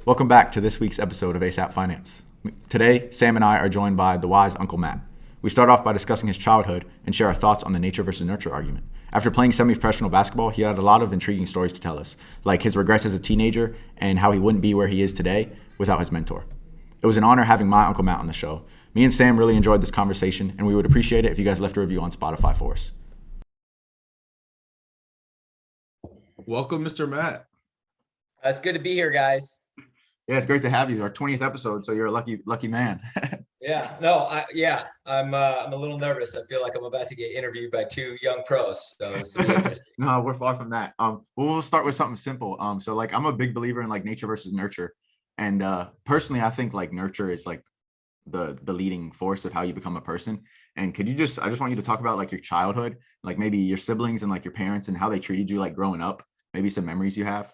Welcome back to this week's episode of ASAP Finance. Today, Sam and I are joined by the wise Uncle Matt. We start off by discussing his childhood and share our thoughts on the nature versus nurture argument. After playing semi-professional basketball, he had a lot of intriguing stories to tell us, like his regrets as a teenager and how he wouldn't be where he is today without his mentor. It was an honor having my Uncle Matt on the show. Me and Sam really enjoyed this conversation, and we would appreciate it if you guys left a review on Spotify for us. Welcome, Mr. Matt. It's good to be here, guys. Yeah, it's great to have you. Our 20th episode, so you're a lucky man. I'm a little nervous. I feel like I'm about to get interviewed by two young pros, so it's gonna be interesting. No, we're far from that. We'll start with something simple. So like I'm a big believer in like nature versus nurture, and personally, I think like nurture is like the leading force of how you become a person. And I just want you to talk about like your childhood, like maybe your siblings and like your parents and how they treated you like growing up, maybe some memories you have.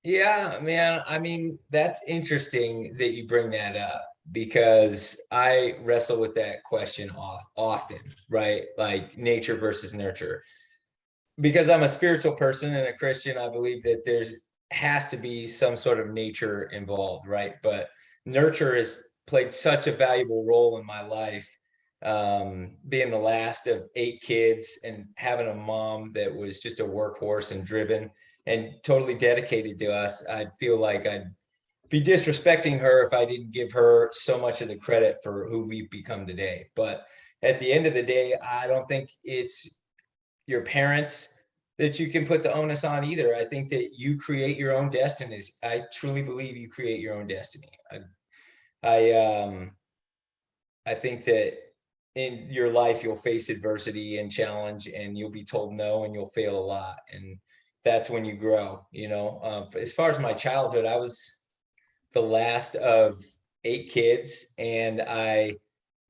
Yeah, man. I mean, that's interesting that you bring that up because I wrestle with that question often, right? Like nature versus nurture. Because I'm a spiritual person and a Christian, I believe that there's has to be some sort of nature involved, right? But nurture has played such a valuable role in my life. Being the last of 8 kids and having a mom that was just a workhorse and driven and totally dedicated to us, I'd feel like I'd be disrespecting her if I didn't give her so much of the credit for who we've become today. But at the end of the day, I don't think it's your parents that you can put the onus on either. I think that you create your own destinies. I truly believe you create your own destiny. I think that in your life you'll face adversity and challenge, and you'll be told no, and you'll fail a lot, and that's when you grow. As far as my childhood, I was the last of 8 kids, and I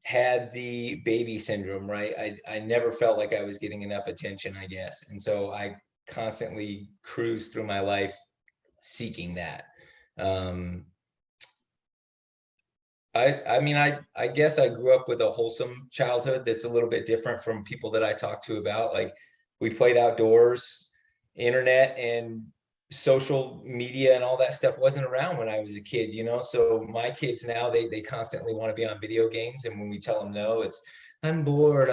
had the baby syndrome, right? I never felt like I was getting enough attention, I guess. And so I constantly cruised through my life seeking that. I guess I grew up with a wholesome childhood that's a little bit different from people that I talk to about. Like, we played outdoors, internet and social media and all that stuff wasn't around when I was a kid, so my kids now, they constantly want to be on video games, and when we tell them no, it's I'm bored.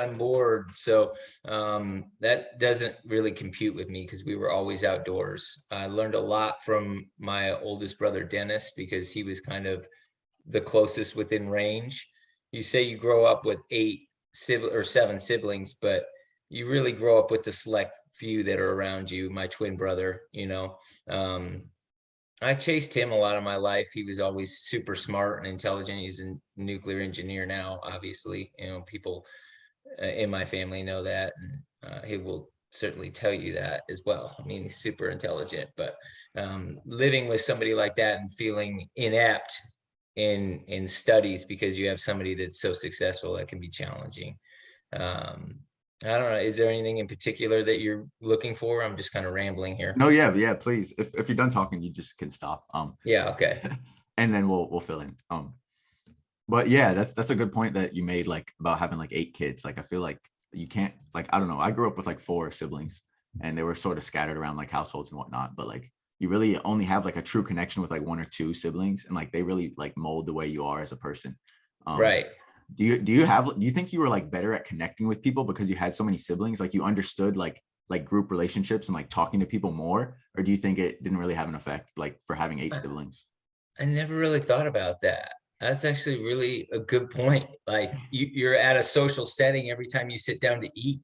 So that doesn't really compute with me because we were always outdoors. I learned a lot from my oldest brother Dennis because he was kind of the closest within range. You say you grow up with 7 siblings, but you really grow up with the select few that are around you. My twin brother, I chased him a lot of my life. He was always super smart and intelligent. He's a nuclear engineer now, obviously. People in my family know that, and he will certainly tell you that as well. I mean, he's super intelligent, but living with somebody like that and feeling inept in studies because you have somebody that's so successful, that can be challenging. I don't know. Is there anything in particular that you're looking for? I'm just kind of rambling here. No, yeah, please. If you're done talking, you just can stop. Yeah, okay. And then we'll fill in. But yeah, that's a good point that you made, like about having like 8 kids. Like I feel like you can't, like, I don't know. I grew up with like 4 siblings, and they were sort of scattered around like households and whatnot. But like you really only have like a true connection with like 1 or 2 siblings, and like they really like mold the way you are as a person. Right. Do you think you were like better at connecting with people because you had so many siblings? Like you understood like group relationships and like talking to people more, or do you think it didn't really have an effect like for having 8 siblings? I never really thought about that. That's actually really a good point. Like you're at a social setting every time you sit down to eat,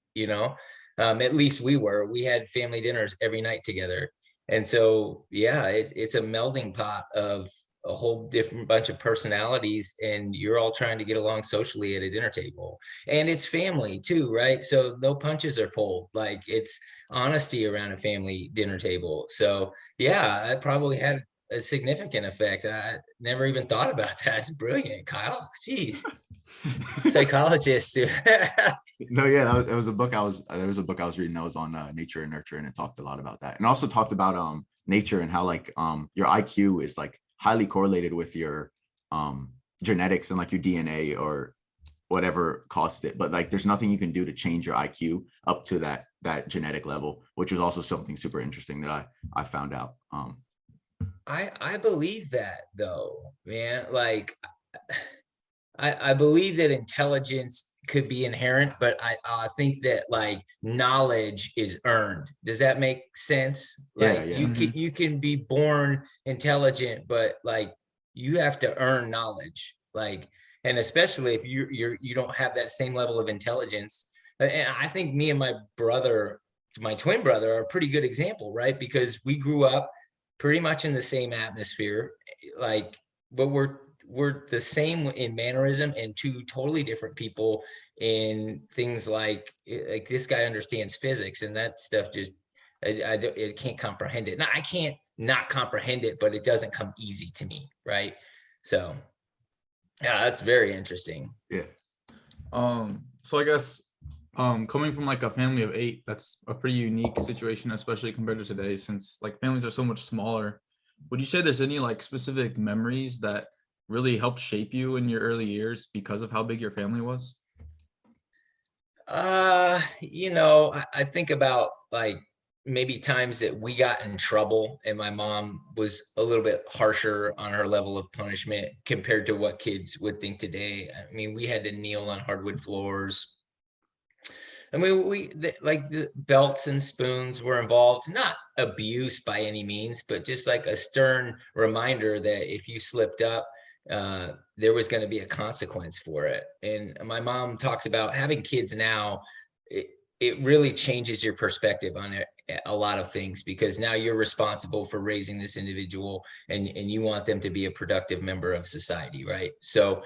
at least we had family dinners every night together. And so, yeah, it's a melding pot of a whole different bunch of personalities, and you're all trying to get along socially at a dinner table, and it's family too, right? So no punches are pulled. Like, it's honesty around a family dinner table. So yeah, I probably had a significant effect. I never even thought about that. It's brilliant, Kyle. Jeez. Psychologist. No, yeah, there was a book I was reading that was on nature and nurture, and it talked a lot about that, and also talked about nature and how like your IQ is like highly correlated with your genetics and like your DNA or whatever caused it. But like there's nothing you can do to change your IQ up to that genetic level, which is also something super interesting that I found out. I believe that though, man. Like I believe that intelligence could be inherent, but I think that like knowledge is earned. Does that make sense? Yeah, Like yeah. you can be born intelligent, but like you have to earn knowledge. Like, and especially if you don't have that same level of intelligence. And I think me and my twin brother, are a pretty good example, right? Because we grew up pretty much in the same atmosphere, like, but we're the same in mannerism and two totally different people in things like this guy understands physics and that stuff just it can't comprehend it. Now I can't not comprehend it, but it doesn't come easy to me, right? So yeah, that's very interesting. Yeah. So I guess coming from like a family of 8, that's a pretty unique situation, especially compared to today, since like families are so much smaller. Would you say there's any like specific memories that really helped shape you in your early years because of how big your family was? I think about like maybe times that we got in trouble and my mom was a little bit harsher on her level of punishment compared to what kids would think today. I mean, we had to kneel on hardwood floors. I mean, like the belts and spoons were involved, not abuse by any means, but just like a stern reminder that if you slipped up, there was going to be a consequence for it. And my mom talks about having kids now. It really changes your perspective on it, a lot of things, because now you're responsible for raising this individual and you want them to be a productive member of society, right? So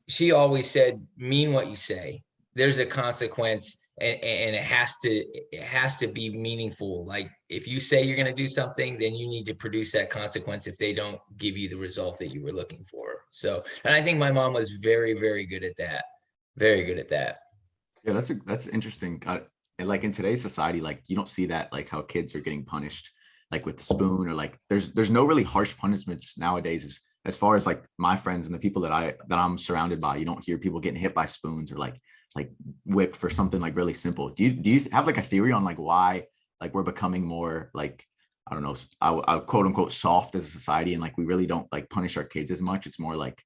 she always said, mean what you say. There's a consequence, and it has to be meaningful. Like if you say you're going to do something, then you need to produce that consequence if they don't give you the result that you were looking for. So, and I think my mom was very, very good at that. Very good at that. Yeah, that's interesting. And like in today's society, like you don't see that, like how kids are getting punished, like with the spoon, or like there's no really harsh punishments nowadays. As far as like my friends and the people that I'm surrounded by, you don't hear people getting hit by spoons or like whipped for something like really simple. Do you have like a theory on like why like we're becoming more like, I don't know, I quote unquote soft as a society, and like we really don't like punish our kids as much. It's more like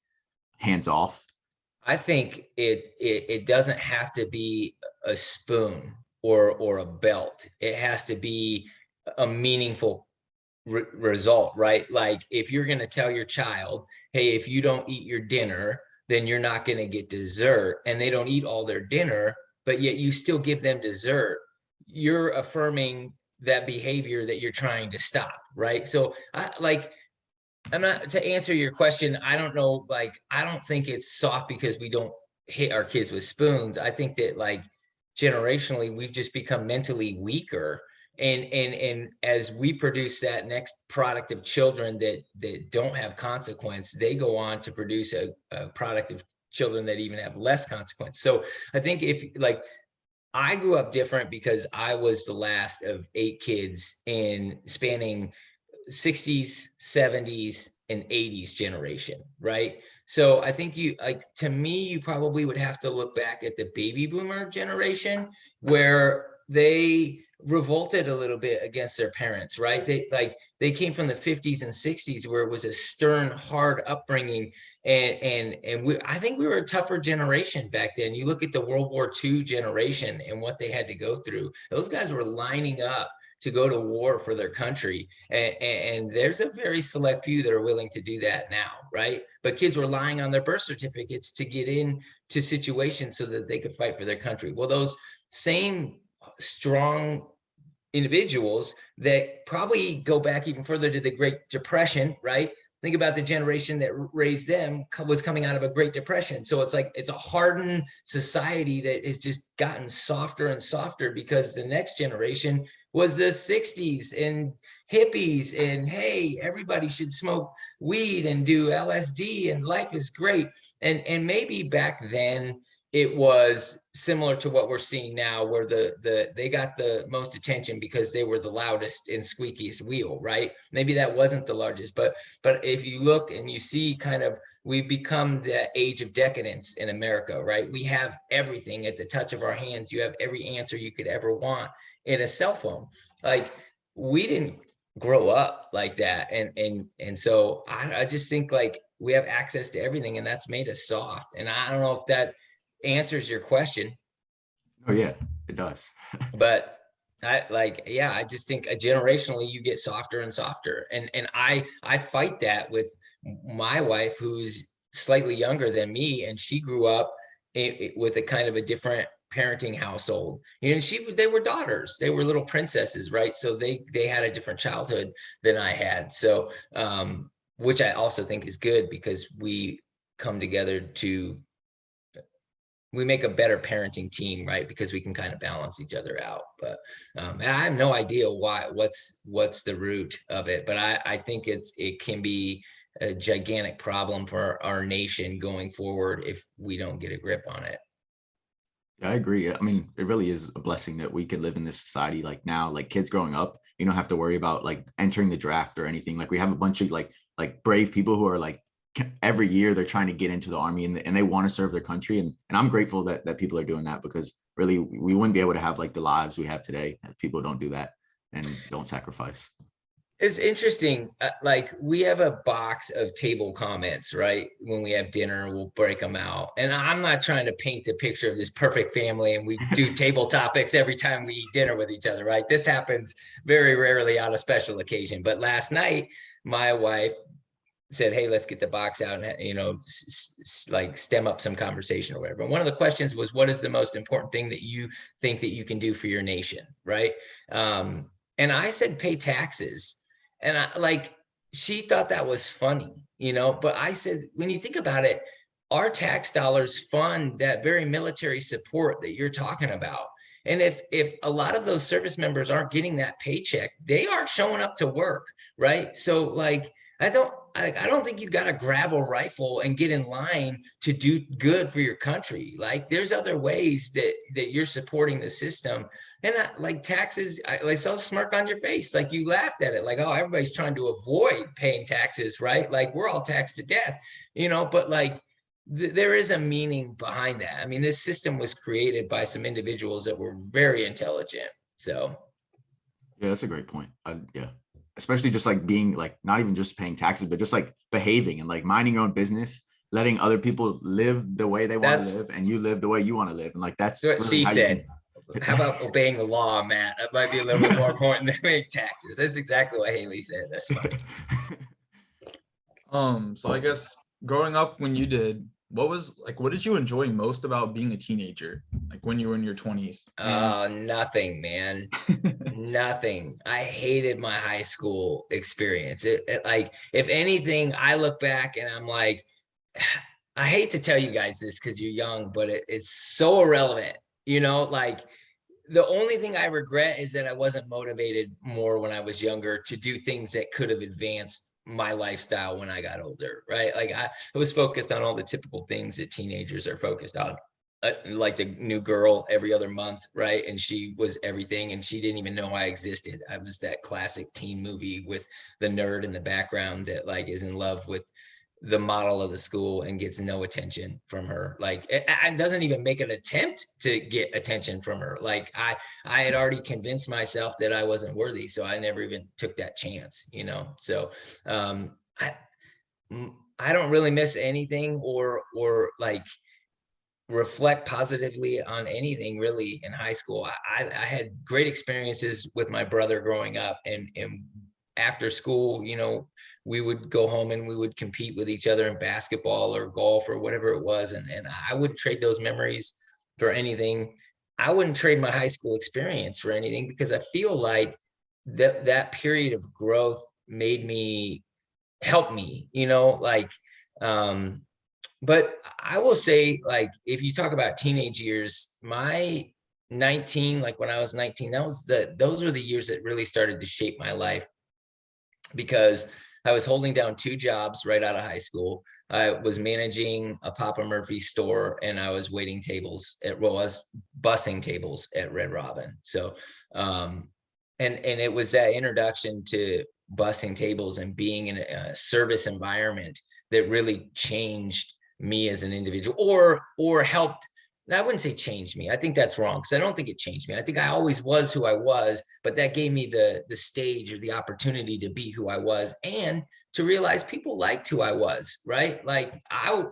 hands off. I think it doesn't have to be a spoon or a belt. It has to be a meaningful result, right? Like if you're going to tell your child, hey, if you don't eat your dinner, then you're not going to get dessert, and they don't eat all their dinner, but yet you still give them dessert, you're affirming that behavior that you're trying to stop, right? So I'm not, to answer your question, I don't know, like I don't think it's soft because we don't hit our kids with spoons. I think that like generationally we've just become mentally weaker, and as we produce that next product of children that don't have consequence, they go on to produce a product of children that even have less consequence. So I think if like I grew up different because I was the last of 8 kids in spanning 60s, 70s, and 80s generation, right? So I think you like, to me, you probably would have to look back at the baby boomer generation where they revolted a little bit against their parents, right? They came from the 50s and 60s where it was a stern, hard upbringing. And I think we were a tougher generation back then. You look at the World War II generation and what they had to go through. Those guys were lining up to go to war for their country. And there's a very select few that are willing to do that now, right? But kids were lying on their birth certificates to get into situations so that they could fight for their country. Well, those same strong individuals that probably go back even further to the Great Depression, right? Think about the generation that raised them was coming out of a Great Depression. So it's like it's a hardened society that has just gotten softer and softer because the next generation was the 60s and hippies and hey, everybody should smoke weed and do LSD and life is great. And maybe back then it was similar to what we're seeing now, where they got the most attention because they were the loudest and squeakiest wheel, right? Maybe that wasn't the largest, but if you look and you see kind of, we've become the age of decadence in America, right? We have everything at the touch of our hands. You have every answer you could ever want in a cell phone. Like we didn't grow up like that. And so I just think like we have access to everything, and that's made us soft. And I don't know if that answers your question, Oh yeah, it does. but I just think generationally you get softer and softer. And I fight that with my wife, who's slightly younger than me, and she grew up with a kind of a different parenting household. And they were daughters, they were little princesses, right? So they had a different childhood than I had. So which I also think is good, because we come together to we make a better parenting team, right? Because we can kind of balance each other out. But and I have no idea what's the root of it, but I think it can be a gigantic problem for our nation going forward if we don't get a grip on it. Yeah, I agree. I mean, it really is a blessing that we can live in this society. Like now, like kids growing up, you don't have to worry about like entering the draft or anything. Like we have a bunch of like brave people who are like every year they're trying to get into the army, and they want to serve their country. And I'm grateful that people are doing that, because really we wouldn't be able to have like the lives we have today if people don't do that and don't sacrifice. It's interesting. Like we have a box of table comments, right? When we have dinner, we'll break them out. And I'm not trying to paint the picture of this perfect family and we do table topics every time we eat dinner with each other, right? This happens very rarely on a special occasion. But last night, my wife said, "Hey, let's get the box out and like stem up some conversation or whatever." And one of the questions was, "What is the most important thing that you think that you can do for your nation?" Right? And I said, "Pay taxes." And she thought that was funny, but I said, when you think about it, our tax dollars fund that very military support that you're talking about. And if a lot of those service members aren't getting that paycheck, they aren't showing up to work, right? So I don't think you got to grab a rifle and get in line to do good for your country. Like there's other ways that you're supporting the system. And like taxes, I saw a smirk on your face. Like you laughed at it. Like, oh, everybody's trying to avoid paying taxes, right? Like we're all taxed to death, but like there is a meaning behind that. I mean, this system was created by some individuals that were very intelligent. So Yeah, that's a great point. Yeah, especially just like being like not even just paying taxes, but just like behaving and like minding your own business, letting other people live the way they want to that's live, and you live the way you want to live, and like that's what really she how you said. can. How about obeying the law, Matt? That might be a little bit more important than paying taxes. That's exactly what Haley said. That's funny. So I guess growing up when you did, what did you enjoy most about being a teenager? Like when you were in your 20s? Nothing, man. Nothing. I hated my high school experience. Like, if anything, I look back and I'm like, I hate to tell you guys this because you're young, but it's so irrelevant. Like the only thing I regret is that I wasn't motivated more when I was younger to do things that could have advanced my lifestyle when I got older, right? Like I was focused on all the typical things that teenagers are focused on. Like the new girl every other month, right? And she was everything, and she didn't even know I existed. I was that classic teen movie with the nerd in the background that like is in love with the model of the school and gets no attention from her. Like it doesn't even make an attempt to get attention from her. Like I had already convinced myself that I wasn't worthy, so I never even took that chance. So I I don't really miss anything or like reflect positively on anything really in high school. I had great experiences with my brother growing up, and after school, we would go home and we would compete with each other in basketball or golf or whatever it was. And I wouldn't trade those memories for anything. I wouldn't trade my high school experience for anything, because I feel like that period of growth made me help me, um, but I will say, like, if you talk about teenage years, my 19, like when I was 19, those were the years that really started to shape my life, because I was holding down two jobs right out of high school. I was managing a Papa Murphy's store, and I was waiting tables I was bussing tables at Red Robin. So, and it was that introduction to bussing tables and being in a service environment that really changed me as an individual, or helped I wouldn't say changed me. I think that's wrong because I don't think it changed me. I think I always was who I was, but that gave me the stage or the opportunity to be who I was and to realize people liked who I was, right? Like I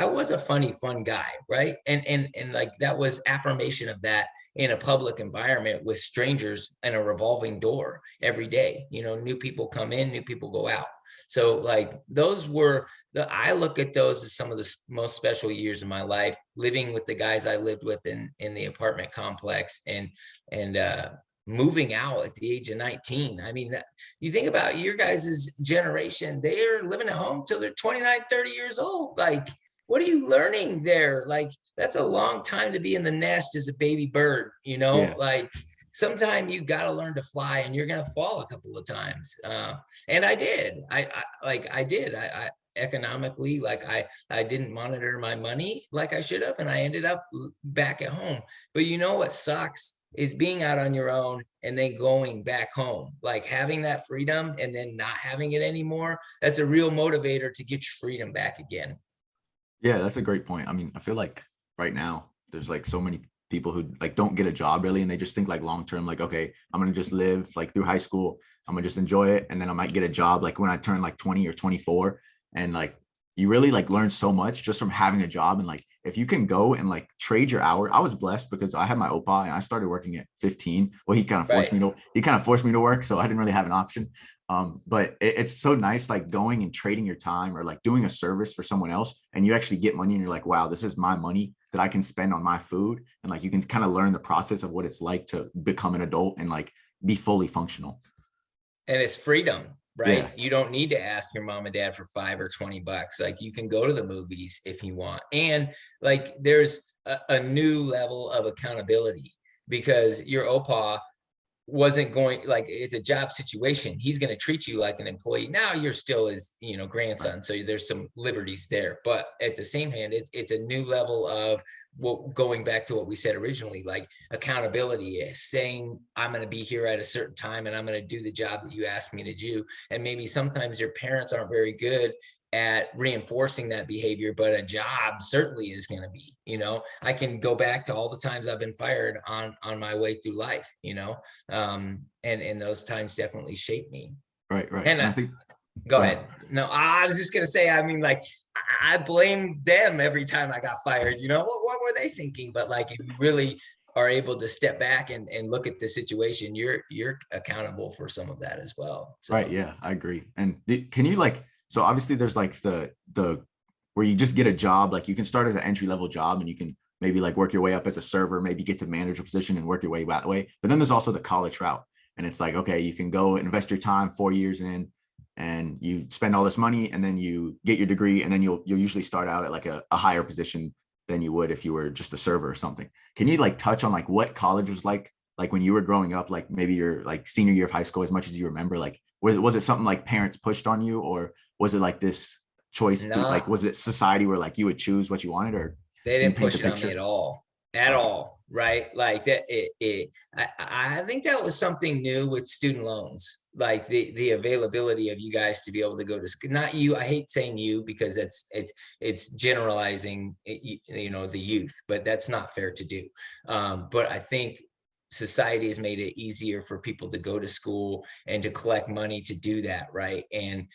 was a funny, fun guy, right? And like that was affirmation of that in a public environment with strangers and a revolving door every day. You know, new people come in, new people go out. So like those were I look at those as some of the most special years of my life, living with the guys I lived with in the apartment complex and moving out at the age of 19. I mean, you think about your guys' generation, they're living at home till they're 29, 30 years old. Like, what are you learning there? Like, that's a long time to be in the nest as a baby bird, you know, Yeah. like sometime you got to learn to fly and you're going to fall a couple of times. And I did, I economically, like I didn't monitor my money like I should have. And I ended up back at home. But you know what sucks is being out on your own and then going back home, like having that freedom and then not having it anymore. That's a real motivator to get your freedom back again. Yeah, that's a great point. I mean, I feel like right now there's like so many people who like don't get a job really, and they just think like long term, like, okay, I'm gonna just live like through high school, I'm gonna just enjoy it, and then I might get a job like when I turn like 20 or 24. And like you really like learn so much just from having a job. And like if you can go and like trade your hour, I was blessed because I had my opa and I started working at 15. Well, Right. he kind of forced me to work, so I didn't really have an option. But it's so nice like going and trading your time or like doing a service for someone else, and you actually get money and you're like, wow, this is my money that I can spend on my food. And like you can kind of learn the process of what it's like to become an adult and like be fully functional. And it's freedom, Yeah. right? You don't need to ask your mom and dad for $5 or $20. Like you can go to the movies if you want. And like there's a new level of accountability because your opa wasn't going, like it's a job situation, he's going to treat you like an employee. Now you're still his, you know, grandson, so there's some liberties there, but at the same hand it's a new level of going back to what we said originally, like accountability is saying I'm going to be here at a certain time and I'm going to do the job that you asked me to do. And maybe sometimes your parents aren't very good at reinforcing that behavior, but a job certainly is going to be, you know, I can go back to all the times I've been fired on my way through life, you know, and those times definitely shaped me. Right. And And I think go ahead. No, I was just going to say, I mean, like I blame them every time I got fired, you know, what were they thinking? But like, if you really are able to step back and look at the situation, you're accountable for some of that as well. So. Right. Yeah, I agree. And can you like, so obviously there's like the where you just get a job, like you can start as an entry level job and you can maybe like work your way up as a server, maybe get to manager position and work your way that way. But then there's also the college route. And it's like, okay, you can go invest your time 4 years in and you spend all this money and then you get your degree and then you'll usually start out at like a higher position than you would if you were just a server or something. Can you like touch on like what college was like when you were growing up, like maybe your like senior year of high school, as much as you remember, like was it something like parents pushed on you, or was it like this choice through, Nah, like was it society where like you would choose what you wanted, or they can you didn't paint push the it on me picture? at Okay. all, right? Like that, I think that was something new with student loans, like the availability of you guys to be able to go to school. Not you, I hate saying you because it's generalizing, you know, the youth, but that's not fair to do. But I think society has made it easier for people to go to school and to collect money to do that, right? And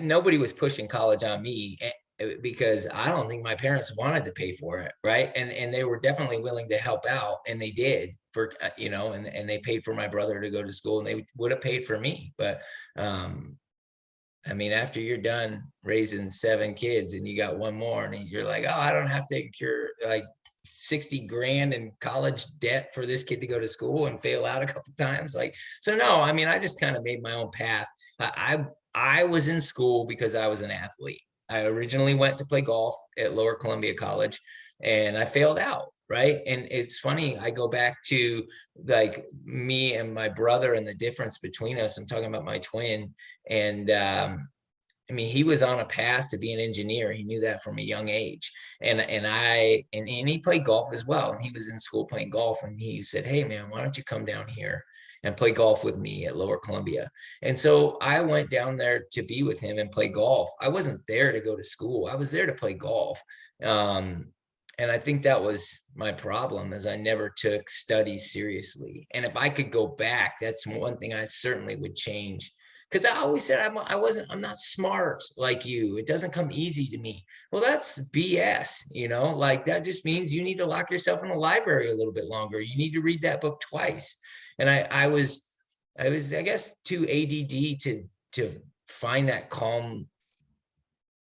nobody was pushing college on me because I don't think my parents wanted to pay for it, right? And they were definitely willing to help out, and they did for you know, and they paid for my brother to go to school, and they would have paid for me, but I mean, after you're done raising 7 kids and you got one more, and you're like, oh, I don't have to incur like 60 grand in college debt for this kid to go to school and fail out a couple times. Like, so no, I mean, I just kind of made my own path. I was in school because I was an athlete. I originally went to play golf at Lower Columbia College and I failed out. Right. And it's funny, I go back to like me and my brother and the difference between us. I'm talking about my twin. And I mean, he was on a path to be an engineer. He knew that from a young age. And he played golf as well. And he was in school playing golf. And he said, hey man, why don't you come down here and play golf with me at Lower Columbia. And so I went down there to be with him and play golf. I wasn't there to go to school. I was there to play golf. And I think that was my problem, is I never took studies seriously. And if I could go back, that's one thing I certainly would change. Because I always said I'm not smart like you. It doesn't come easy to me. Well, that's BS, like that just means you need to lock yourself in the library a little bit longer. You need to read that book twice. And I was, I guess, too ADD to find that calm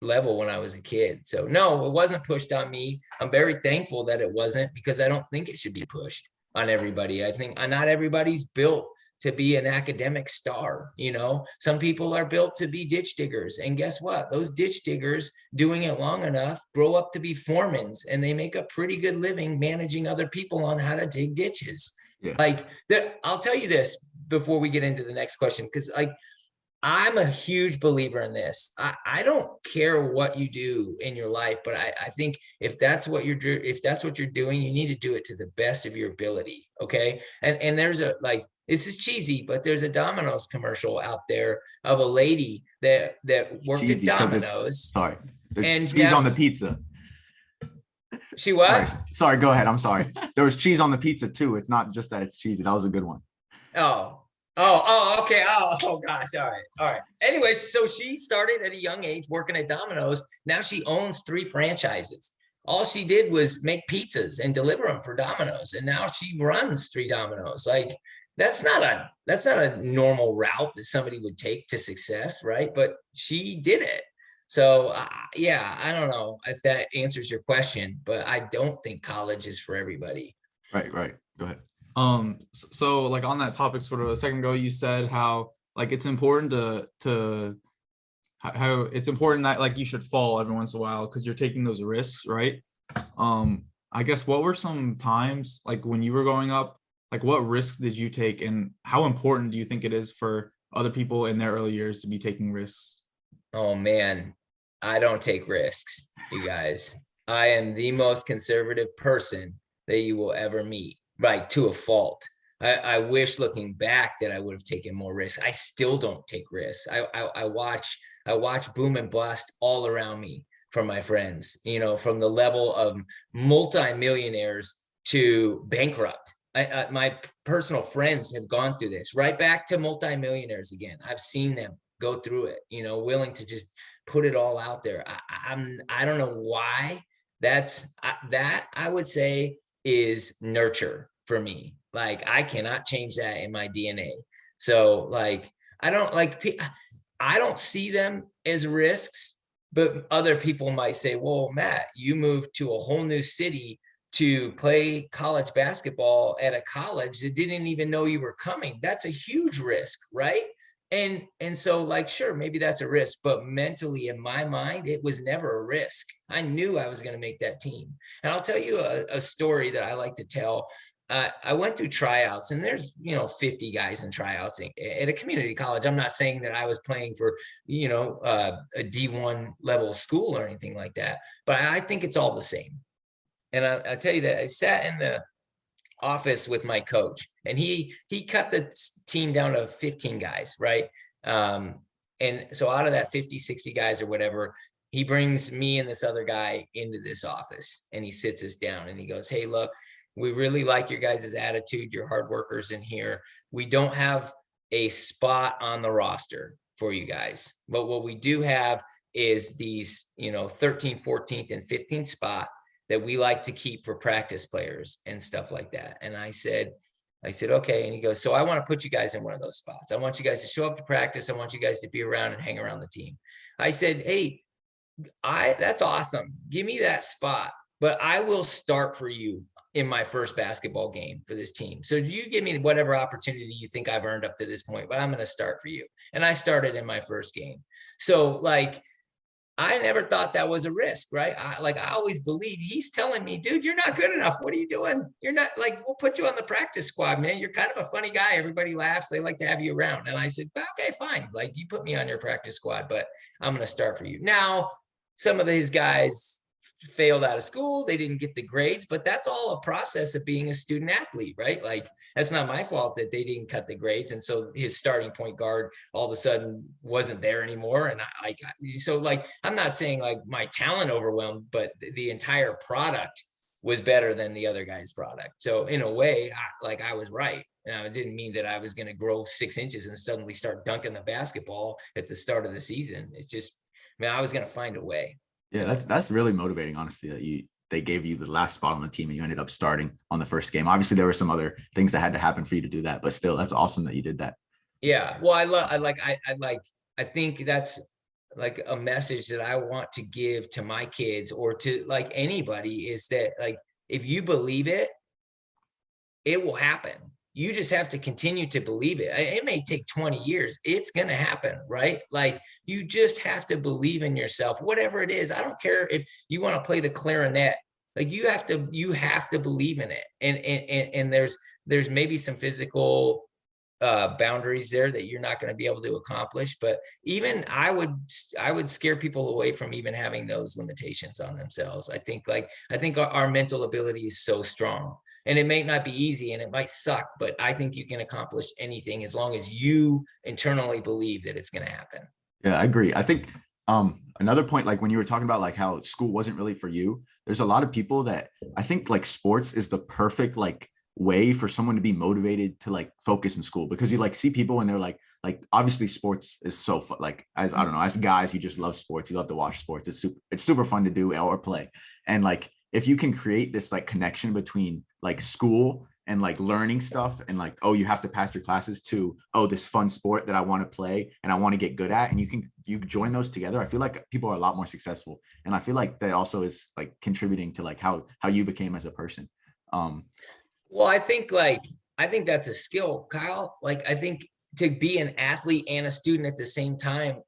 level when I was a kid. So no, it wasn't pushed on me. I'm very thankful that it wasn't, because I don't think it should be pushed on everybody. I think not everybody's built to be an academic star. Some people are built to be ditch diggers. And guess what? Those ditch diggers, doing it long enough, grow up to be foremans, and they make a pretty good living managing other people on how to dig ditches. Yeah. I'll tell you this before we get into the next question, because I'm a huge believer in this. I don't care what you do in your life, but I think if that's what you're doing, you need to do it to the best of your ability. Okay. And there's this is cheesy, but there's a Domino's commercial out there of a lady that worked at Domino's. There's cheese on the pizza. She what? Sorry, go ahead. I'm sorry. There was cheese on the pizza too. It's not just that it's cheesy. That was a good one. Okay. Oh gosh. All right. Anyway, so she started at a young age working at Domino's. Now she owns 3 franchises. All she did was make pizzas and deliver them for Domino's. And now she runs 3 Domino's. That's not a normal route that somebody would take to success, right? But she did it. So I don't know if that answers your question, but I don't think college is for everybody. Right. Go ahead. So like on that topic, sort of a second ago, you said how like it's important how it's important that like you should fall every once in a while because you're taking those risks, right? I guess what were some times like when you were growing up, like what risks did you take, and how important do you think it is for other people in their early years to be taking risks? Oh man, I don't take risks, you guys. I am the most conservative person that you will ever meet. Right, to a fault. I wish looking back that I would have taken more risks. I still don't take risks. I watch boom and bust all around me from my friends, from the level of multimillionaires to bankrupt. My personal friends have gone through this, right back to multimillionaires again. I've seen them go through it, willing to just put it all out there. I don't know why. That I would say is nurture for me. Like I cannot change that in my DNA. So like I don't see them as risks, but other people might say, well, Matt, you moved to a whole new city to play college basketball at a college that didn't even know you were coming. That's a huge risk, right? And so like, sure, maybe that's a risk, but mentally in my mind, it was never a risk. I knew I was going to make that team. And I'll tell you a story that I like to tell. I went through tryouts, and there's, 50 guys in tryouts at a community college. I'm not saying that I was playing for, a D1 level school or anything like that, but I think it's all the same. And I tell you that I sat in the office with my coach, and he cut the team down to 15 guys, right? And so out of that 50, 60 guys or whatever, he brings me and this other guy into this office, and he sits us down and he goes, hey, look, we really like your guys' attitude. You're hard workers in here. We don't have a spot on the roster for you guys, but what we do have is these, 13th, 14th, and 15th spot that we like to keep for practice players and stuff like that. And I said, okay. And he goes, so I want to put you guys in one of those spots. I want you guys to show up to practice. I want you guys to be around and hang around the team. I said, hey, that's awesome. Give me that spot, but I will start for you in my first basketball game for this team. So you give me whatever opportunity you think I've earned up to this point, but I'm going to start for you. And I started in my first game. So like, I never thought that was a risk, right? I always believed he's telling me, dude, you're not good enough. What are you doing? You're not, like, we'll put you on the practice squad, man. You're kind of a funny guy. Everybody laughs. They like to have you around. And I said, okay, fine. Like, you put me on your practice squad, but I'm going to start for you. Now, some of these guys failed out of school. They didn't get the grades, but that's all a process of being a student athlete, right? Like that's not my fault that they didn't cut the grades. And so his starting point guard all of a sudden wasn't there anymore. And I'm not saying like my talent overwhelmed, but the entire product was better than the other guy's product. So in a way, I was right. Now, it didn't mean that I was going to grow 6 inches and suddenly start dunking the basketball at the start of the season. It's just, I was going to find a way. Yeah, that's really motivating, honestly, that they gave you the last spot on the team and you ended up starting on the first game. Obviously, there were some other things that had to happen for you to do that, but still, that's awesome that you did that. Yeah. Well, I think that's like a message that I want to give to my kids or to like anybody is that like, if you believe it, it will happen. You just have to continue to believe it. It may take 20 years. It's going to happen, right? Like you just have to believe in yourself, whatever it is. I don't care if you want to play the clarinet. Like you have to believe in it. And there's maybe some physical boundaries there that you're not going to be able to accomplish. But even I would scare people away from even having those limitations on themselves. I think our mental ability is so strong. And it may not be easy and it might suck, but I think you can accomplish anything as long as you internally believe that it's going to happen. Yeah, I agree. I think another point, like when you were talking about like how school wasn't really for you, there's a lot of people that I think like sports is the perfect like way for someone to be motivated to like focus in school, because you like see people and they're like obviously sports is so fun. Like as I don't know, as guys, you just love sports. You love to watch sports. It's super fun to do or play. And like if you can create this like connection between like school and like learning stuff and like, oh, you have to pass your classes to, oh, this fun sport that I want to play and I want to get good at, and you join those together, I feel like people are a lot more successful. And I feel like that also is like contributing to like how you became as a person. Well, I think that's a skill, Kyle. Like I think to be an athlete and a student at the same time,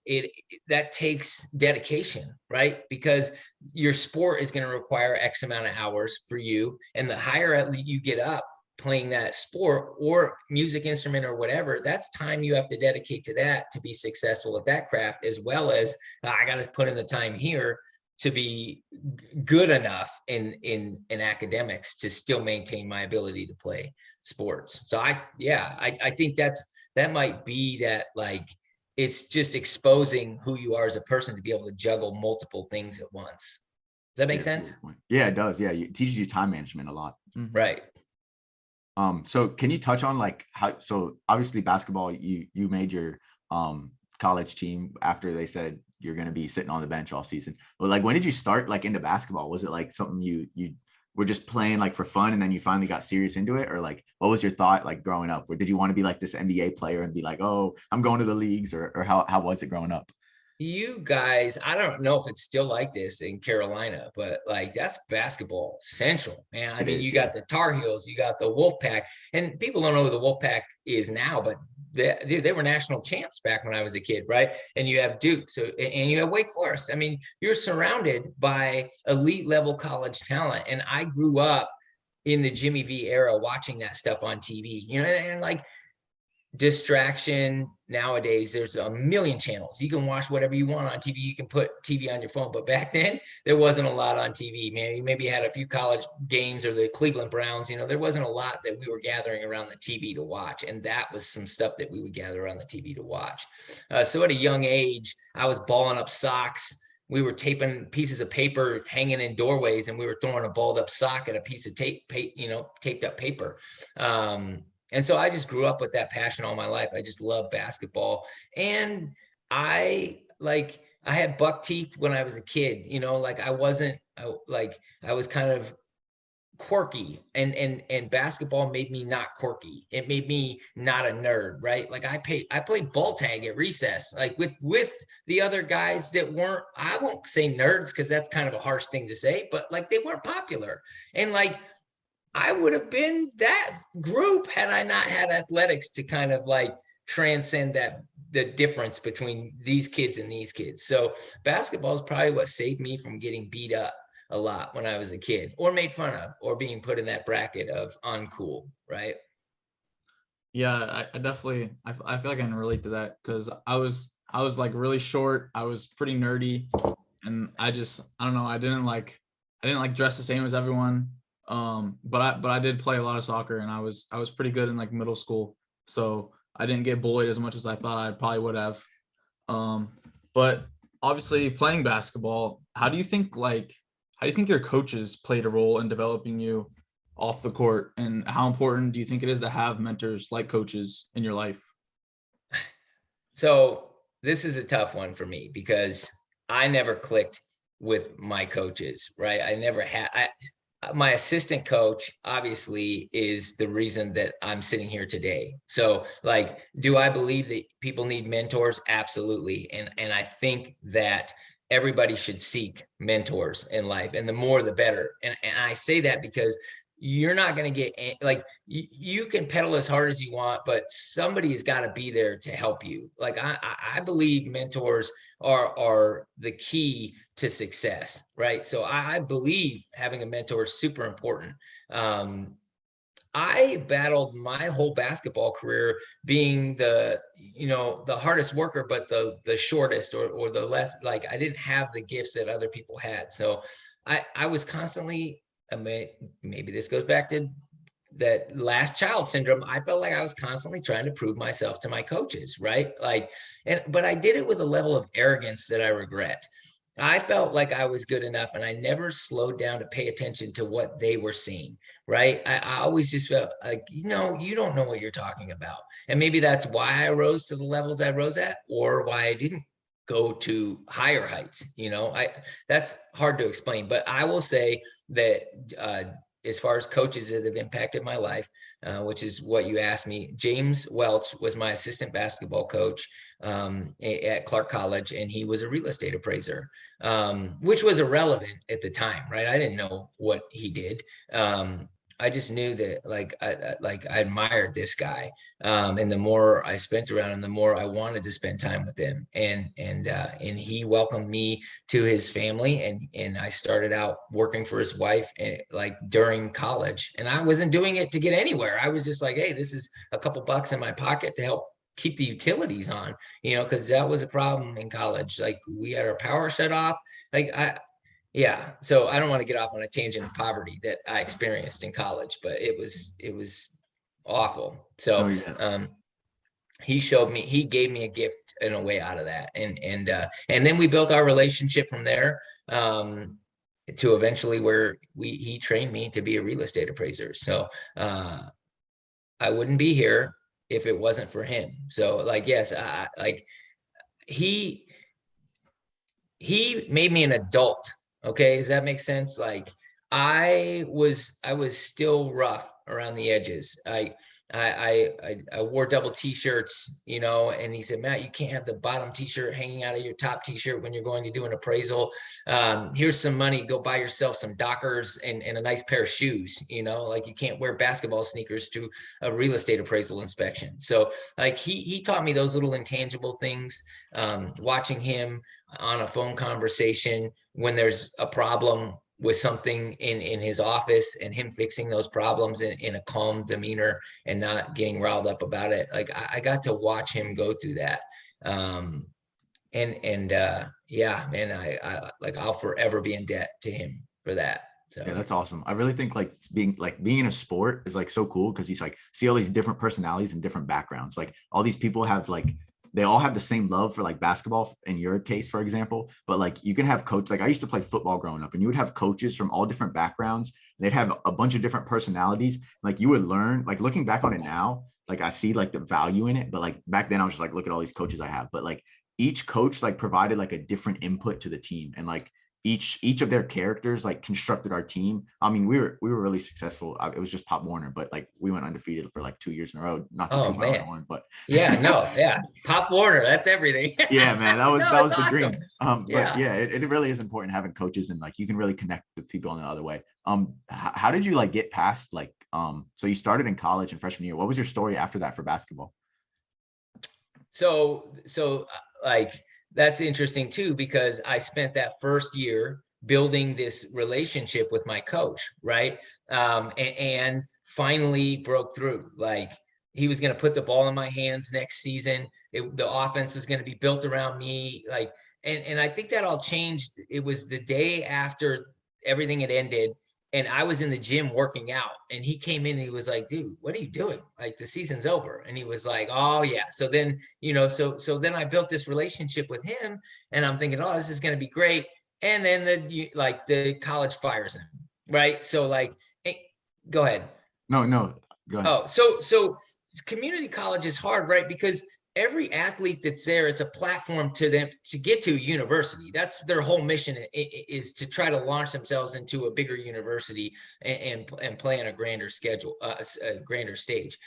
that takes dedication, right? Because your sport is going to require X amount of hours for you. And the higher you get up playing that sport or music instrument or whatever, that's time you have to dedicate to that to be successful at that craft, as well as I got to put in the time here to be good enough in academics to still maintain my ability to play sports. So I think that might be that, like, it's just exposing who you are as a person to be able to juggle multiple things at once. Does that make sense? Yeah, it does. Yeah, it teaches you time management a lot. Mm-hmm. Right. So can you touch on like how, so obviously basketball, you made your college team after they said you're going to be sitting on the bench all season. But like, when did you start like into basketball? Was it like something you were just playing like for fun and then you finally got serious into it? Or like, what was your thought like growing up? Or did you want to be like this NBA player and be like, oh, I'm going to the leagues? Or how was it growing up? You guys, I don't know if it's still like this in Carolina, but like that's basketball central, man. I mean, you got the Tar Heels, you got the Wolfpack, and people don't know who the Wolfpack is now, but they were national champs back when I was a kid, right? And you have Duke, and you have Wake Forest. I mean, you're surrounded by elite level college talent, and I grew up in the Jimmy V era watching that stuff on TV, and like distraction nowadays, there's a million channels. You can watch whatever you want on TV. You can put TV on your phone, but back then there wasn't a lot on TV, man. You maybe had a few college games or the Cleveland Browns. There wasn't a lot that we were gathering around the TV to watch, and that was some stuff that we would gather around the TV to watch. So at a young age, I was balling up socks. We were taping pieces of paper hanging in doorways, and we were throwing a balled up sock at a piece of taped up paper. And so I just grew up with that passion all my life. I just love basketball. And I had buck teeth when I was a kid, like I was kind of quirky, and basketball made me not quirky. It made me not a nerd, right? Like I played ball tag at recess, like with the other guys that weren't, I won't say nerds because that's kind of a harsh thing to say, but like they weren't popular. And like, I would have been that group had I not had athletics to kind of like transcend the difference between these kids and these kids. So basketball is probably what saved me from getting beat up a lot when I was a kid, or made fun of, or being put in that bracket of uncool, right? Yeah, I definitely, I feel like I can relate to that, because I was like really short. I was pretty nerdy, and I don't know, I didn't like I didn't like dress the same as everyone. But I did play a lot of soccer, and I was pretty good in like middle school. So I didn't get bullied as much as I thought I probably would have. But obviously playing basketball, how do you think your coaches played a role in developing you off the court, and how important do you think it is to have mentors like coaches in your life? So this is a tough one for me because I never clicked with my coaches, right? I never had. My assistant coach obviously is the reason that I'm sitting here today. So like, do I believe that people need mentors? Absolutely. And I think that everybody should seek mentors in life, and the more the better. And I say that because you're not going to get like you can pedal as hard as you want, but somebody's got to be there to help you. Like I believe mentors are the key to success, right? So I believe having a mentor is super important. I battled my whole basketball career being the hardest worker, but the shortest or the less, like I didn't have the gifts that other people had. So I was constantly, maybe this goes back to that last child syndrome. I felt like I was constantly trying to prove myself to my coaches, right? But I did it with a level of arrogance that I regret. I felt like I was good enough, and I never slowed down to pay attention to what they were seeing, right? I always just felt like, you don't know what you're talking about. And maybe that's why I rose to the levels I rose at, or why I didn't go to higher heights. That's hard to explain, but I will say that as far as coaches that have impacted my life, which is what you asked me, James Welch was my assistant basketball coach at Clark College, and he was a real estate appraiser, which was irrelevant at the time, right? I didn't know what he did. I just knew that I admired this guy. And the more I spent around him, the more I wanted to spend time with him. And he welcomed me to his family, and I started out working for his wife during college. And I wasn't doing it to get anywhere. I was just like, hey, this is a couple bucks in my pocket to help keep the utilities on, because that was a problem in college. Like, we had our power shut off. Yeah. So I don't want to get off on a tangent of poverty that I experienced in college, but it was awful. So, No, yeah. he gave me a gift and a way out of that. And then we built our relationship from there, to eventually where he trained me to be a real estate appraiser. So, I wouldn't be here if it wasn't for him. So yes, he made me an adult. Okay. Does that make sense? I was still rough around the edges. I wore double t-shirts, and he said, Matt, you can't have the bottom t-shirt hanging out of your top t-shirt when you're going to do an appraisal. Here's some money, go buy yourself some Dockers and a nice pair of shoes. You can't wear basketball sneakers to a real estate appraisal inspection. So he taught me those little intangible things. Watching him on a phone conversation when there's a problem with something in his office, and him fixing those problems in a calm demeanor and not getting riled up about it. I got to watch him go through that. Yeah, man, I'll forever be in debt to him for that. So Yeah, that's awesome. I really think being in a sport is so cool, because he's see all these different personalities and different backgrounds. All these people have they all have the same love for basketball in your case, for example, but you can have coach. I used to play football growing up, and you would have coaches from all different backgrounds. They'd have a bunch of different personalities. You would learn, looking back on it now, I see the value in it, but back then I was just look at all these coaches I have, but each coach provided a different input to the team, and each of their characters constructed our team. I mean, we were really successful. It was just Pop Warner, but we went undefeated for 2 years in a row. Not to toot my own horn, but yeah, Pop Warner, that's everything. Yeah, man, that was the awesome. dream. But yeah, it really is important having coaches, and you can really connect with people in the other way. How did you get past so you started in college in freshman year? What was your story after that for basketball? So that's interesting too, because I spent that first year building this relationship with my coach, right? And finally broke through. He was going to put the ball in my hands next season. The offense was going to be built around me. And I think that all changed. It was the day after everything had ended. And I was in the gym working out, and he came in and he was like, dude, what are you doing? Like, the season's over. And he was like, oh yeah. So then, so then I built this relationship with him, and I'm thinking, oh, this is going to be great. And then the college fires him. Right. So like, go ahead. No, go ahead. Oh, so community college is hard, right? Because every athlete that's there, it's a platform to them to get to a university. That's their whole mission, is to try to launch themselves into a bigger university and play on a grander schedule, a grander stage.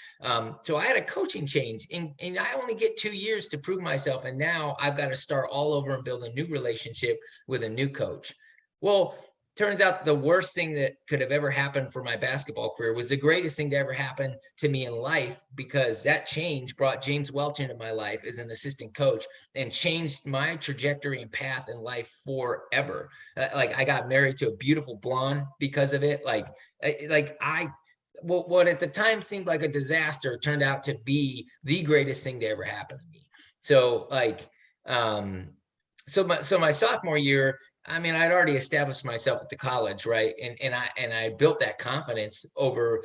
So I had a coaching change, and I only get 2 years to prove myself, and now I've got to start all over and build a new relationship with a new coach. Well, turns out the worst thing that could have ever happened for my basketball career was the greatest thing to ever happen to me in life, because that change brought James Welch into my life as an assistant coach and changed my trajectory and path in life forever. Like, I got married to a beautiful blonde because of it. What at the time seemed like a disaster turned out to be the greatest thing to ever happen to me. So so my sophomore year, I mean, I'd already established myself at the college, right? And I built that confidence over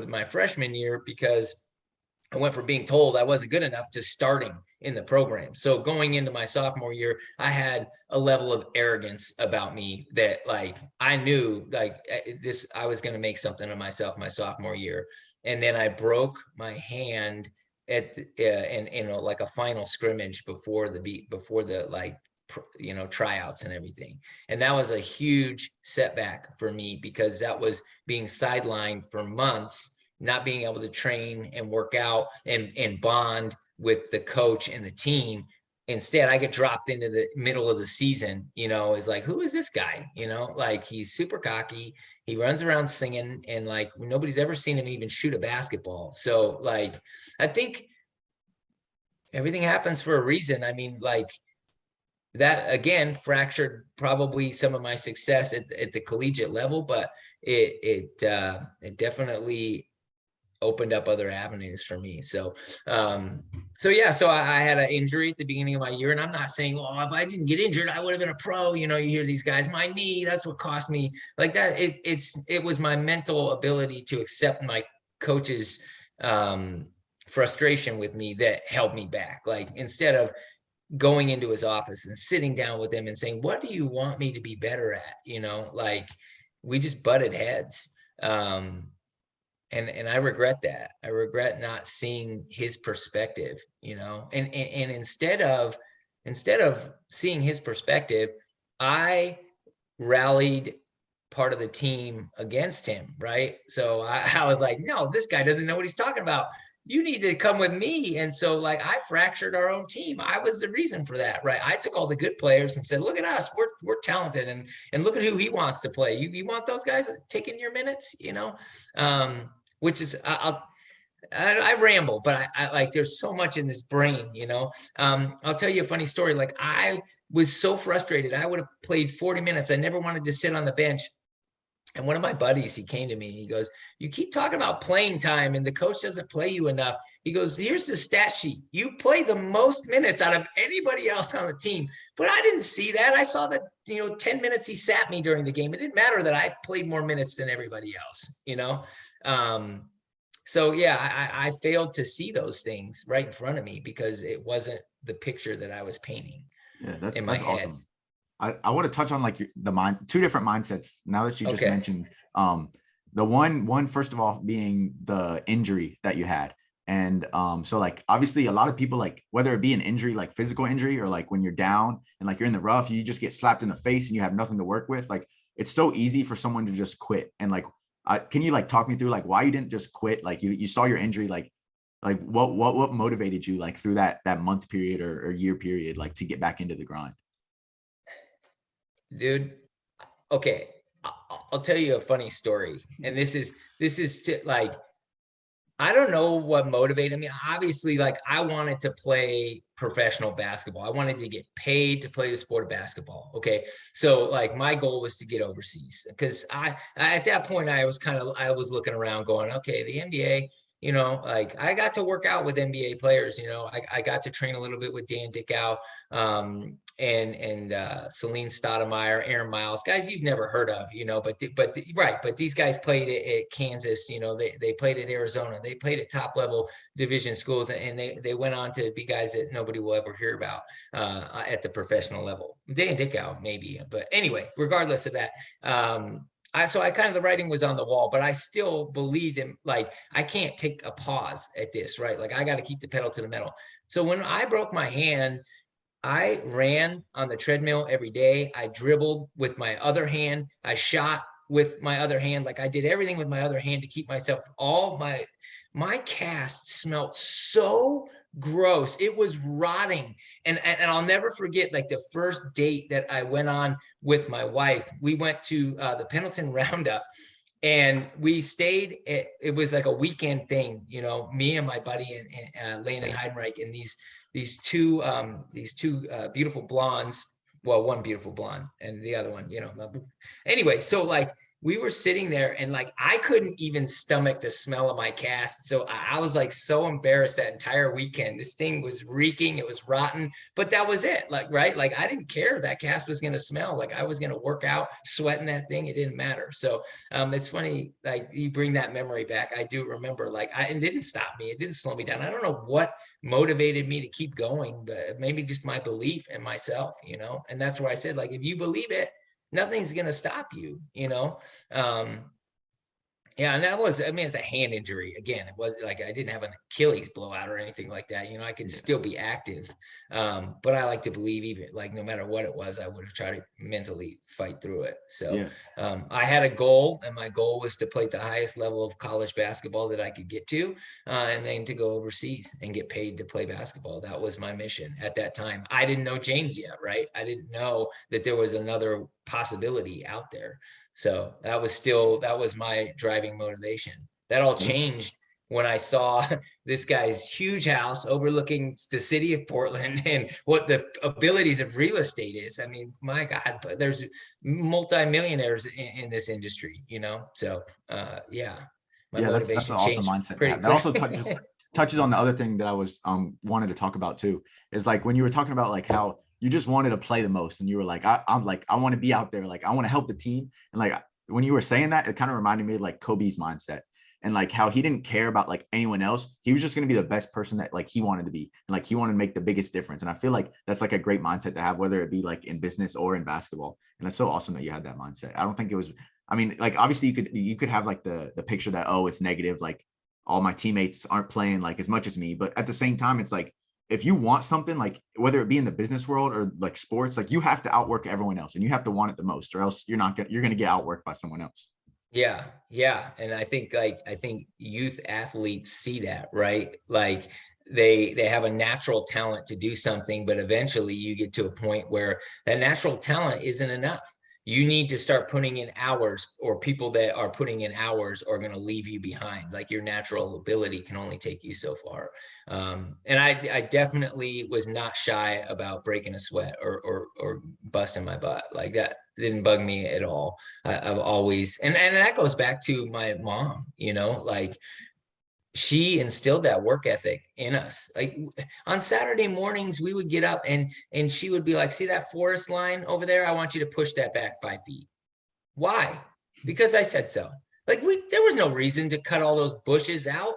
my freshman year, because I went from being told I wasn't good enough to starting in the program. So going into my sophomore year, I had a level of arrogance about me that, like, I knew like I was going to make something of myself my sophomore year. And then I broke my hand at in like a final scrimmage before the tryouts and everything. And that was a huge setback for me, because that was being sidelined for months, not being able to train and work out and bond with the coach and the team. Instead, I get dropped into the middle of the season, is like, who is this guy? Like, he's super cocky. He runs around singing, and like, nobody's ever seen him even shoot a basketball. So like, I think everything happens for a reason. I mean, like, that again fractured probably some of my success at the collegiate level, but it definitely opened up other avenues for me. So I had an injury at the beginning of my year, and I'm not saying, oh, if I didn't get injured, I would have been a pro. You hear these guys, my knee, that's what cost me like that. It was my mental ability to accept my coach's frustration with me that held me back. Like, instead of going into his office and sitting down with him and saying, what do you want me to be better at? Like, we just butted heads. And I regret that. I regret not seeing his perspective, and instead of seeing his perspective, I rallied part of the team against him. Right. So I was like, no, this guy doesn't know what he's talking about. You need to come with me. And so like, I fractured our own team. I was the reason for that. Right. I took all the good players and said, look at us, we're talented, and look at who he wants to play. You want those guys taking your minutes, which is, I ramble, but I like, there's so much in this brain, I'll tell you a funny story. Like, I was so frustrated. I would have played 40 minutes. I never wanted to sit on the bench. And one of my buddies, he came to me and he goes, you keep talking about playing time and the coach doesn't play you enough. He goes, here's the stat sheet. You play the most minutes out of anybody else on the team. But I didn't see that. I saw that, 10 minutes he sat me during the game. It didn't matter that I played more minutes than everybody else, So yeah, I failed to see those things right in front of me because it wasn't the picture that I was painting. Yeah, that's in my head. awesome. I want to touch on like two different mindsets now that you just mentioned. The one first of all being the injury that you had. And so like obviously a lot of people, like whether it be an injury, like physical injury, or like when you're down and like you're in the rough, you just get slapped in the face and you have nothing to work with. Like, it's so easy for someone to just quit. And like, can you like talk me through like why you didn't just quit? Like you saw your injury, like what motivated you like through that month period or year period, like to get back into the grind? Dude, okay, I'll tell you a funny story. And this is like, I don't know what motivated me. Obviously, like, I wanted to play professional basketball. I wanted to get paid to play the sport of basketball. Okay. So like, my goal was to get overseas, because I at that point, I was looking around going, okay, the NBA, like I got to work out with NBA players. I got to train a little bit with Dan Dickau, and Celine Stoudemire, Aaron Miles, guys you've never heard of, but these guys played at Kansas, they played at Arizona, they played at top level division schools, and they went on to be guys that nobody will ever hear about at the professional level. Dan Dickau maybe, but anyway, regardless of that, so I kind of, the writing was on the wall, but I still believed in, like, I can't take a pause at this, right? Like I got to keep the pedal to the metal. So when I broke my hand, I ran on the treadmill every day. I dribbled with my other hand. I shot with my other hand. Like I did everything with my other hand to keep myself, my cast smelled so gross. It was rotting. And I'll never forget, like the first date that I went on with my wife, we went to the Pendleton Roundup, and we stayed it was like a weekend thing, me and my buddy and Lena Heidenreich, and these two beautiful blondes. Well, one beautiful blonde and the other one, anyway, so like we were sitting there, and like I couldn't even stomach the smell of my cast. So I was like so embarrassed that entire weekend. This thing was reeking, it was rotten, but that was it. Like, right? Like I didn't care if that cast was going to smell. Like I was going to work out, sweating that thing. It didn't matter. So it's funny, like you bring that memory back. I do remember, like, it didn't stop me. It didn't slow me down. I don't know what motivated me to keep going, but maybe just my belief in myself, and that's where I said, like, if you believe it, nothing's going to stop you, yeah, and that was, it's a hand injury. Again, it was like I didn't have an Achilles blowout or anything like that. I could still be active. But I like to believe, even like no matter what it was, I would have tried to mentally fight through it. So I had a goal, and my goal was to play at the highest level of college basketball that I could get to, and then to go overseas and get paid to play basketball. That was my mission at that time. I didn't know James yet, right? I didn't know that there was another possibility out there. So that was my driving motivation. That all changed when I saw this guy's huge house overlooking the city of Portland and what the abilities of real estate is. I mean, my God, but there's multimillionaires in this industry, So my motivation that's an awesome changed mindset. pretty That also quick. touches on the other thing that I was wanted to talk about too, is like when you were talking about like how you just wanted to play the most, and you were like, I'm like, I want to be out there, like I want to help the team. And like when you were saying that, it kind of reminded me of like Kobe's mindset, and like how he didn't care about like anyone else. He was just going to be the best person that like he wanted to be, and like he wanted to make the biggest difference. And I feel like that's like a great mindset to have, whether it be like in business or in basketball. And it's so awesome that you had that mindset. I don't think it was, I mean, like obviously you could have like the picture that, oh, it's negative, like all my teammates aren't playing like as much as me. But at the same time, it's like, if you want something, like whether it be in the business world or like sports, like you have to outwork everyone else, and you have to want it the most, or else you're going to get outworked by someone else. Yeah. And I think youth athletes see that, right? Like they have a natural talent to do something, but eventually you get to a point where that natural talent isn't enough. You need to start putting in hours, or people that are putting in hours are going to leave you behind. Like your natural ability can only take you so far. And I definitely was not shy about breaking a sweat or busting my butt. Like that didn't bug me at all. I've always, and that goes back to my mom, like she instilled that work ethic in us. Like on Saturday mornings, we would get up and she would be like, see that forest line over there? I want you to push that back 5 feet. Why? Because I said so. Like there was no reason to cut all those bushes out.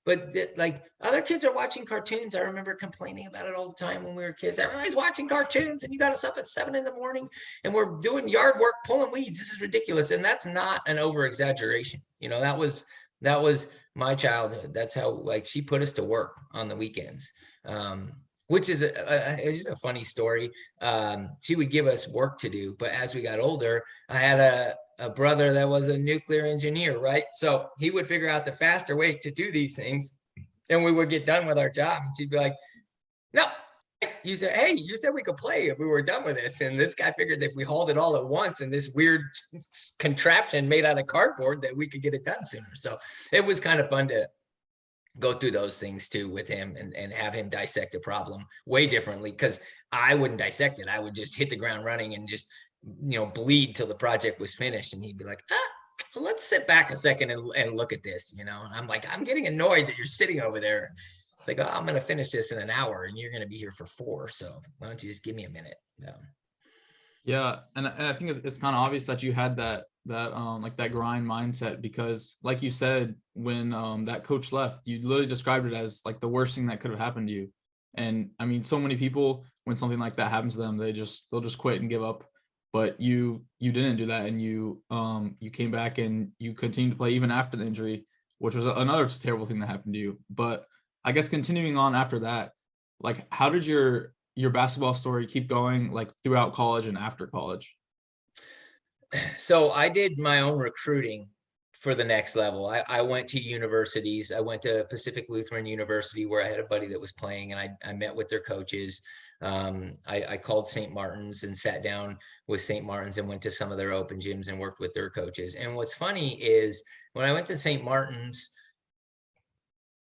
But like other kids are watching cartoons. I remember complaining about it all the time when we were kids. Everybody's watching cartoons, and you got us up at 7 a.m. and we're doing yard work, pulling weeds. This is ridiculous. And that's not an over exaggeration. That was my childhood. That's how, like, she put us to work on the weekends. Which is it's just a funny story. She would give us work to do, but as we got older, I had a brother that was a nuclear engineer, right? So he would figure out the faster way to do these things, and we would get done with our job. And she'd be like, no, you said, hey, you said we could play if we were done with this. And this guy figured if we hauled it all at once in this weird contraption made out of cardboard, that we could get it done sooner. So it was kind of fun to go through those things too with him, and have him dissect the problem way differently, because I wouldn't dissect it. I would just hit the ground running and just bleed till the project was finished, and he'd be like, let's sit back a second and look at this, And I'm like, I'm getting annoyed that you're sitting over there. It's like, oh, I'm going to finish this in an hour and you're going to be here for 4. So why don't you just give me a minute? Yeah, and I think it's kind of obvious that you had that like that grind mindset, because like you said, when that coach left, you literally described it as like the worst thing that could have happened to you. And I mean, so many people, when something like that happens to them, they'll just quit and give up. But you didn't do that, and you came back and you continued to play even after the injury, which was another terrible thing that happened to you. But I guess continuing on after that, like, how did your basketball story keep going, like throughout college and after college? So I did my own recruiting for the next level. I went to universities. I went to Pacific Lutheran University, where I had a buddy that was playing, and I met with their coaches. I called St. Martin's and sat down with St. Martin's and went to some of their open gyms and worked with their coaches. And what's funny is when I went to St. Martin's,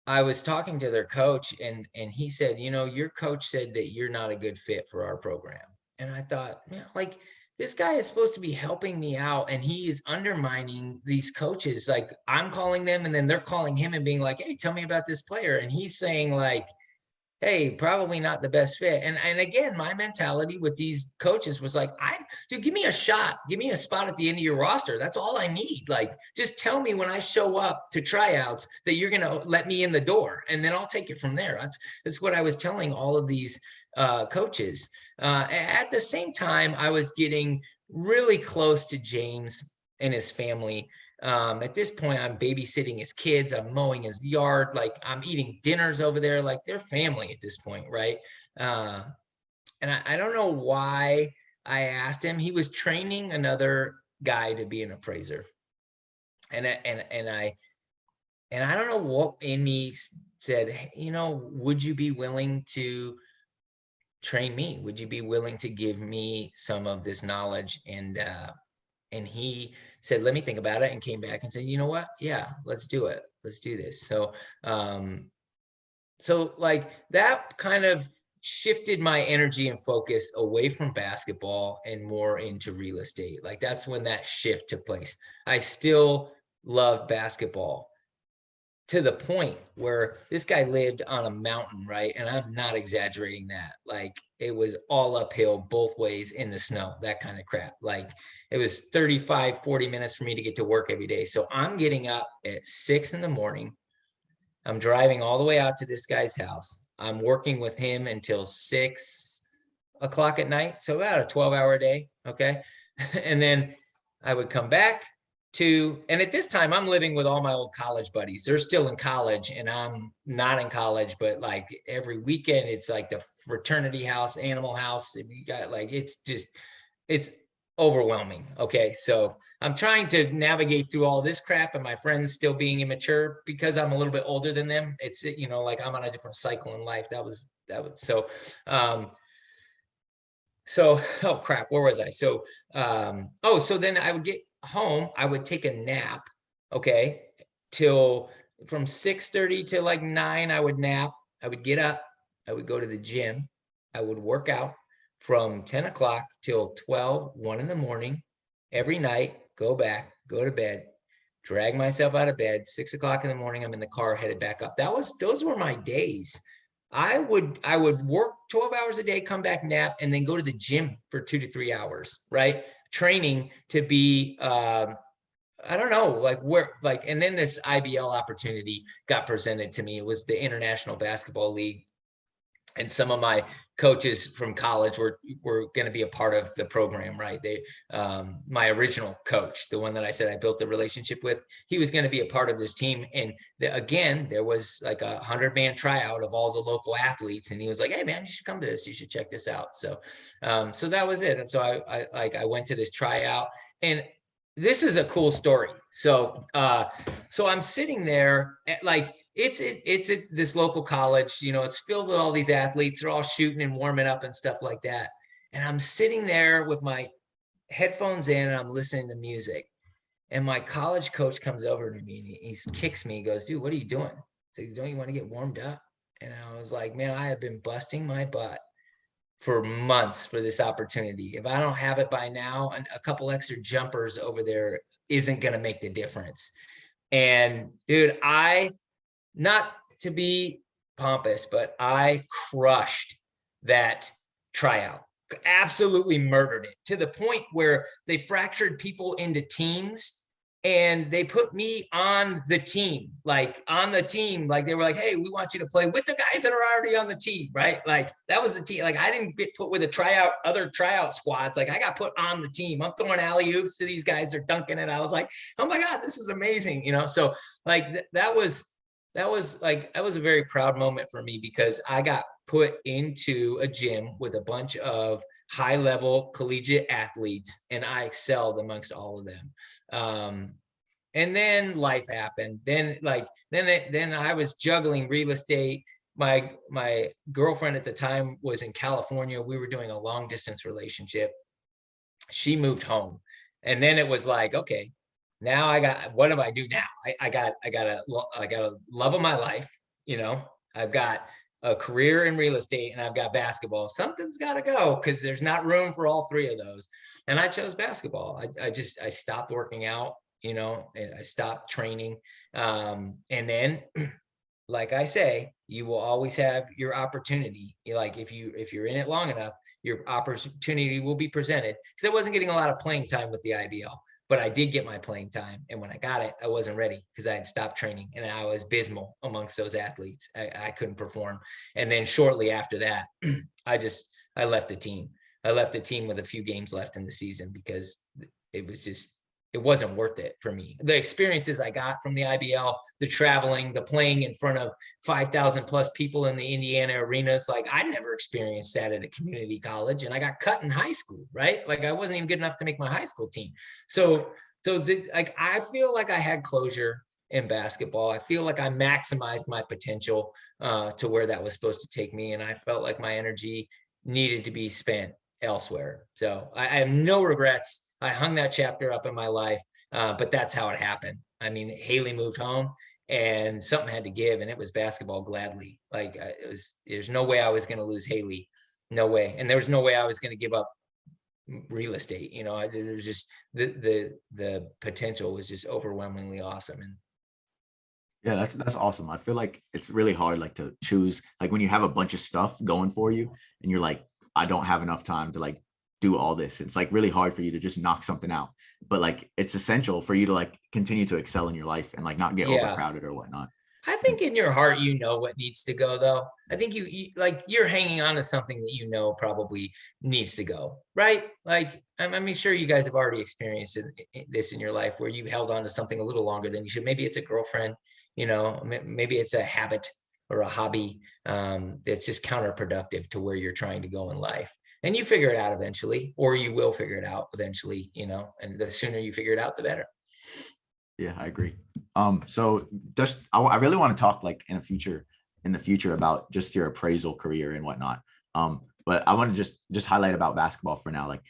I was talking to their coach, and he said, your coach said that you're not a good fit for our program. And I thought, like, this guy is supposed to be helping me out, and he is undermining these coaches. Like, I'm calling them, and then they're calling him and being like, hey, tell me about this player. And he's saying, like, hey, probably not the best fit. And again, my mentality with these coaches was like, dude, give me a shot. Give me a spot at the end of your roster. That's all I need. Like, just tell me when I show up to tryouts that you're going to let me in the door, and then I'll take it from there. That's what I was telling all of these coaches. At the same time, I was getting really close to James and his family. At this point, I'm babysitting his kids. I'm mowing his yard. Like, I'm eating dinners over there. Like, they're family at this point, right? And I don't know why I asked him. He was training another guy to be an appraiser, and I don't know what in me said, hey, would you be willing to train me? Would you be willing to give me some of this knowledge? And he said, let me think about it, and came back and said, you know what? Yeah, let's do it. Let's do this. So, like, that kind of shifted my energy and focus away from basketball and more into real estate. Like, that's when that shift took place. I still love basketball, to the point where this guy lived on a mountain, right? And I'm not exaggerating that. Like, it was all uphill both ways in the snow, that kind of crap. Like, it was 35, 40 minutes for me to get to work every day. So I'm getting up at 6 a.m. I'm driving all the way out to this guy's house. I'm working with him until 6 o'clock at night. So about a 12-hour day. Okay. And then I would come back and at this time, I'm living with all my old college buddies. They're still in college, and I'm not in college, but like every weekend, it's like the fraternity house, animal house. You got, like, it's overwhelming. Okay. So I'm trying to navigate through all this crap, and my friends still being immature because I'm a little bit older than them. It's, like, I'm on a different cycle in life. That was so, oh crap, where was I? So, so then I would get home, I would take a nap, okay, till from 6:30 to like 9, I would nap. I would get up, I would go to the gym, I would work out from 10 o'clock till 12, 1 in the morning, every night, go back, go to bed, drag myself out of bed, 6 o'clock in the morning, I'm in the car, headed back up. Those were my days. I would work 12 hours a day, come back, nap, and then go to the gym for 2 to 3 hours, right? Training to be, I don't know, like, and then this IBL opportunity got presented to me. It was the International Basketball League. And some of my coaches from college were going to be a part of the program, right? My original coach, the one that I said I built a relationship with, he was going to be a part of this team. And again, there was like 100-man tryout of all the local athletes. And he was like, hey man, you should come to this. You should check this out. So, so that was it. And so I went to this tryout, and this is a cool story. So, so I'm sitting there at, like, it's at this local college, it's filled with all these athletes. They're all shooting and warming up and stuff like that. And I'm sitting there with my headphones in, and I'm listening to music. And my college coach comes over to me, and he kicks me. He goes, dude, what are you doing? So, don't you want to get warmed up? And I was like, man, I have been busting my butt for months for this opportunity. If I don't have it by now, and a couple extra jumpers over there isn't going to make the difference. And dude, not to be pompous, but I crushed that tryout. Absolutely murdered it to the point where they fractured people into teams and they put me on the team, like they were like, hey, we want you to play with the guys that are already on the team, right? Like that was the team. Like I didn't get put with other tryout squads. Like I got put on the team. I'm throwing alley oops to these guys. They're dunking it. I was like, oh my God, this is amazing. So like that was a very proud moment for me because I got put into a gym with a bunch of high level collegiate athletes and I excelled amongst all of them. And then life happened. Then I was juggling real estate. My girlfriend at the time was in California. We were doing a long distance relationship. She moved home. And then it was like, okay, now what do I do now? I got a love of my life. I've got a career in real estate and I've got basketball. Something's got to go because there's not room for all three of those. And I chose basketball. I stopped working out, and I stopped training. And then, like I say, you will always have your opportunity. Like if you're in it long enough, your opportunity will be presented. Because I wasn't getting a lot of playing time with the IBL. But I did get my playing time. And when I got it, I wasn't ready because I had stopped training and I was abysmal amongst those athletes. I couldn't perform. And then shortly after that, I left the team. I left the team with a few games left in the season because it wasn't worth it for me. The experiences I got from the IBL, the traveling, the playing in front of 5,000 plus people in the Indiana arenas, like I never experienced that at a community college and I got cut in high school, right? Like I wasn't even good enough to make my high school team. So I feel like I had closure in basketball. I feel like I maximized my potential to where that was supposed to take me. And I felt like my energy needed to be spent elsewhere. So I have no regrets. I hung that chapter up in my life, but that's how it happened. I mean, Haley moved home and something had to give, and it was basketball gladly. Like there's no way I was going to lose Haley. No way. And there was no way I was going to give up real estate. There's just the potential was just overwhelmingly awesome. And yeah, that's awesome. I feel like it's really hard, like to choose, like when you have a bunch of stuff going for you and you're like, I don't have enough time to like do all this. It's like really hard for you to just knock something out, but like it's essential for you to like continue to excel in your life and like not get overcrowded or whatnot. I think in your heart, what needs to go though. I think you're hanging on to something that probably needs to go, right? Like, I mean, sure, you guys have already experienced this in your life where you held on to something a little longer than you should. Maybe it's a girlfriend, maybe it's a habit or a hobby that's just counterproductive to where you're trying to go in life. And you figure it out eventually, or you will figure it out eventually, and the sooner you figure it out, the better. Yeah, I agree. So just, I really want to talk like in the future about just your appraisal career and whatnot. But I want to just highlight about basketball for now. Like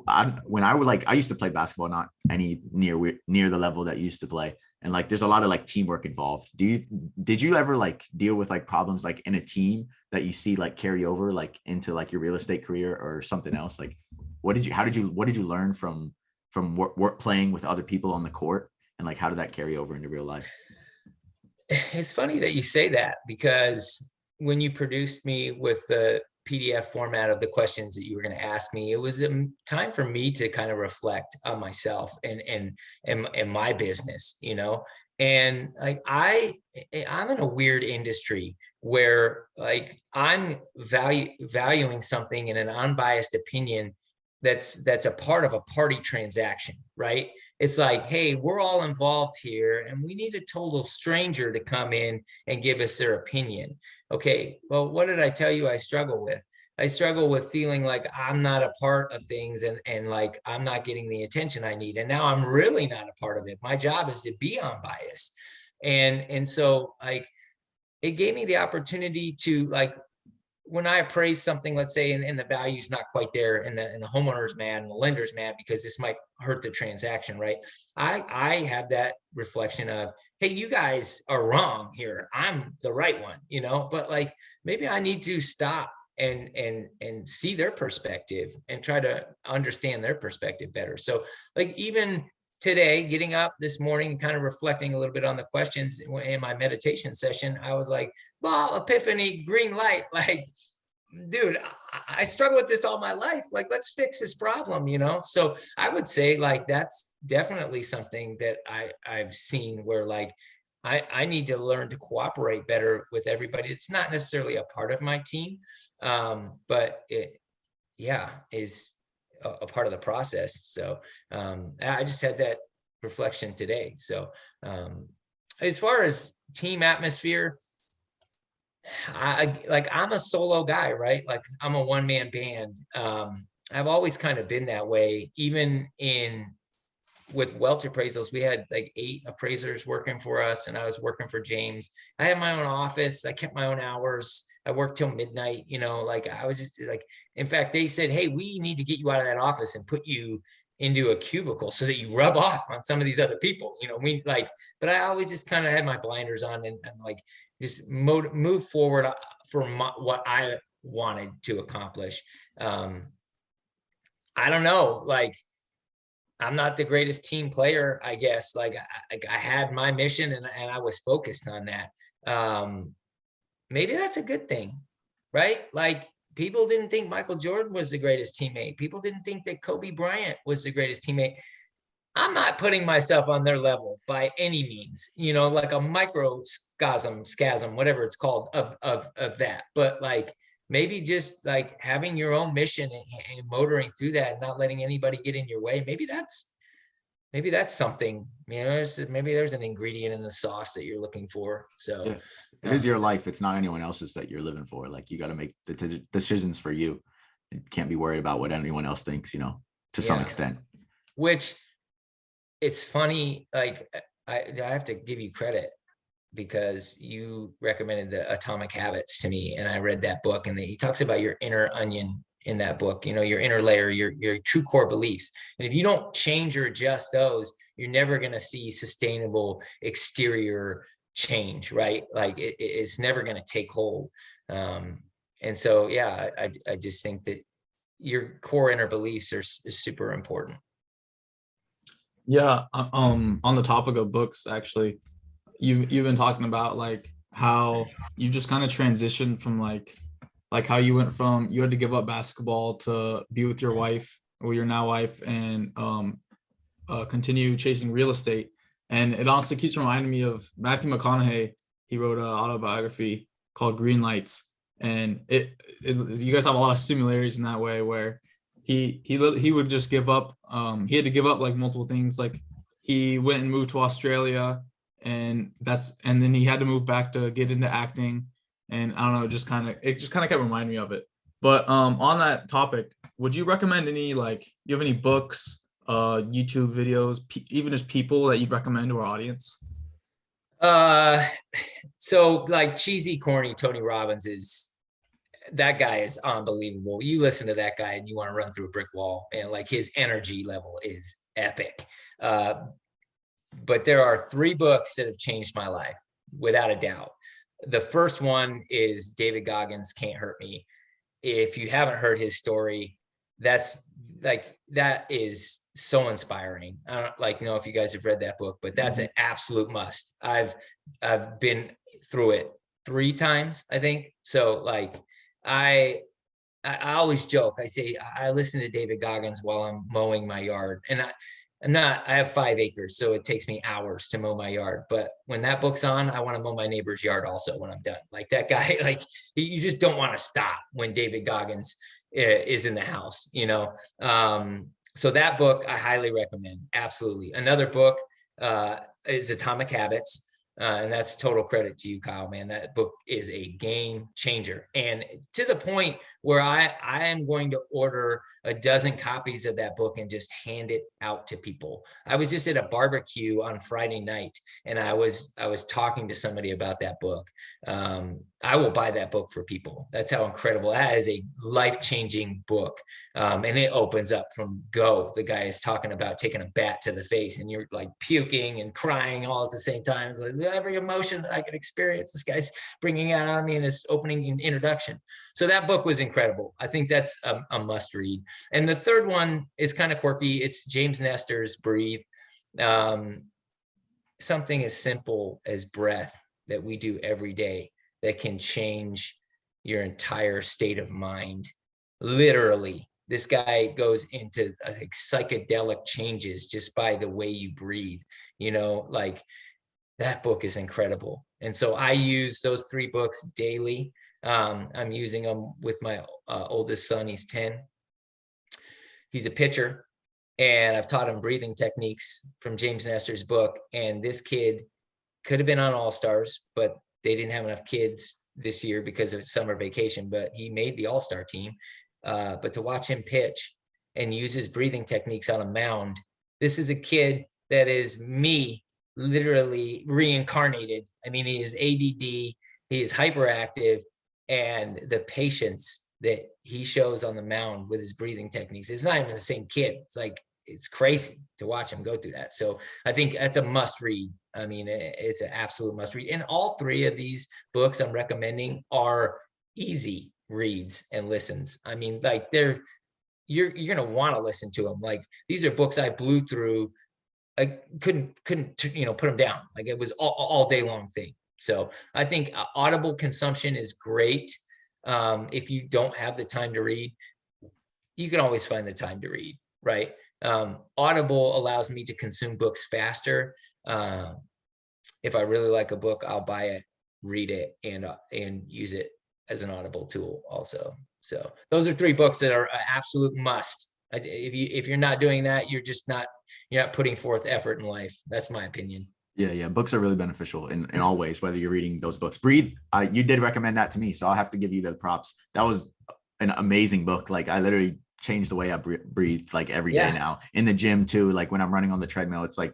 I used to play basketball, not any near the level that you used to play. And like, there's a lot of like teamwork involved. Did you ever like deal with like problems like in a team that you see like carry over like into like your real estate career or something else? Like, what did you learn from work playing with other people on the court? And like, how did that carry over into real life? It's funny that you say that because when you produced me with the PDF format of the questions that you were going to ask me, it was a time for me to kind of reflect on myself and my business, and like I'm in a weird industry where like I'm valuing something in an unbiased opinion that's a part of a party transaction, right? It's like, hey, we're all involved here and we need a total stranger to come in and give us their opinion. Okay, well, what did I tell you I struggle with? I struggle with feeling like I'm not a part of things and like I'm not getting the attention I need. And now I'm really not a part of it. My job is to be unbiased. And so like it gave me the opportunity to like, when I appraise something, let's say, and the value's not quite there, and the homeowner's mad and the lender's mad because this might hurt the transaction, right? I have that reflection of, hey, you guys are wrong here. I'm the right one, but like maybe I need to stop and see their perspective and try to understand their perspective better. So like even today, getting up this morning, kind of reflecting a little bit on the questions in my meditation session, I was like, well, epiphany, green light, like, dude, I struggle with this all my life. Like, let's fix this problem, you know? So I would say like, that's definitely something that I've seen where like, I need to learn to cooperate better with everybody. It's not necessarily a part of my team, but it, yeah, is a part of the process. So I just had that reflection today. So as far as team atmosphere, I'm a solo guy, right? Like I'm a one-man band. I've always kind of been that way. Even with Welch appraisals, we had like 8 appraisers working for us, and I was working for James. I had my own office. I kept my own hours. I worked till midnight, you know, like I was just like, in fact, they said, hey, we need to get you out of that office and put you into a cubicle so that you rub off on some of these other people, you know, but I always just kind of had my blinders on and like just move forward for what I wanted to accomplish. I don't know, like, I'm not the greatest team player, I guess. Like I had my mission and I was focused on that. Maybe that's a good thing, right? Like people didn't think Michael Jordan was the greatest teammate. People didn't think that Kobe Bryant was the greatest teammate. I'm not putting myself on their level by any means, you know, like a scasm, whatever it's called of that. But like, maybe just like having your own mission and motoring through that and not letting anybody get in your way. Maybe that's something, you know, maybe there's an ingredient in the sauce that you're looking for. So yeah, it is your life. It's not anyone else's that you're living for. Like you got to make the decisions for you. You can't be worried about what anyone else thinks, you know, to some extent. Which it's funny. Like I have to give you credit, because you recommended the Atomic Habits to me, and I read that book, and he talks about your inner onion in that book, you know, your inner layer, your true core beliefs. And if you don't change or adjust those, you're never going to see sustainable exterior change, right? Like it's never going to take hold. And so, yeah, I just think that your core inner beliefs is super important. Yeah. On the topic of books, actually, you've been talking about like how you just kind of transitioned from like how you went from you had to give up basketball to be with your wife or your now wife and continue chasing real estate. And it honestly keeps reminding me of Matthew McConaughey. He wrote an autobiography called Green Lights, and you guys have a lot of similarities in that way, where he would just give up. He had to give up like multiple things. Like he went and moved to Australia, and then he had to move back to get into acting. And I don't know, it just kind of kept reminding me of it. But on that topic, would you recommend any, like, do you have any books, YouTube videos, even just people that you'd recommend to our audience? So like cheesy, corny Tony Robbins that guy is unbelievable. You listen to that guy and you want to run through a brick wall, and like his energy level is epic. But there are 3 books that have changed my life without a doubt. The first one is David Goggins' Can't Hurt Me. If you haven't heard his story, that is so inspiring. I don't know if you guys have read that book, but that's an absolute must. I've been through it 3 times, I think. So like I always joke. I say I listen to David Goggins while I'm mowing my yard, and I have 5 acres, so it takes me hours to mow my yard. But when that book's on, I want to mow my neighbor's yard also when I'm done. Like that guy, like you just don't want to stop when David Goggins is in the house, you know? So that book I highly recommend. Absolutely. Another book is Atomic Habits. And that's total credit to you, Kyle, man. That book is a game changer. And to the point where I am going to order a dozen copies of that book and just hand it out to people. I was just at a barbecue on Friday night, and I was talking to somebody about that book. I will buy that book for people. That's how incredible. That is a life-changing book. And it opens up from go. The guy is talking about taking a bat to the face, and you're like puking and crying all at the same time. It's like, every emotion that I could experience. This guy's bringing out on me in this opening introduction. So that book was incredible. I think that's a must read. And the third one is kind of quirky. It's James Nestor's Breathe. Something as simple as breath that we do every day that can change your entire state of mind. Literally, this guy goes into like psychedelic changes just by the way you breathe, like that book is incredible. And so I use those 3 books daily. I'm using them with my oldest son. He's 10. He's a pitcher. And I've taught him breathing techniques from James Nestor's book. And this kid could have been on All-Stars, but they didn't have enough kids this year because of summer vacation, but he made the All-Star team. But to watch him pitch and use his breathing techniques on a mound, this is a kid that is me literally reincarnated. I mean, he is ADD, he is hyperactive, and the patience that he shows on the mound with his breathing techniques, it's not even the same kid. It's crazy to watch him go through that. So I think that's a must read. I mean, it's an absolute must read. And all 3 of these books I'm recommending are easy reads and listens. I mean, like you're going to want to listen to them. Like these are books I blew through. I couldn't, put them down. Like it was all day long thing. So I think audible consumption is great. If you don't have the time to read, you can always find the time to read, right? Audible allows me to consume books faster. If I really like a book, I'll buy it, read it, and use it as an Audible tool also. So those are 3 books that are an absolute must. If you're not doing that, you're not putting forth effort in life. That's my opinion. Yeah. Books are really beneficial in all ways, whether you're reading those books. Breathe, you did recommend that to me, so I'll have to give you the props. That was an amazing book. Like I literally changed the way I breathe like every day now. In the gym too, like when I'm running on the treadmill, it's like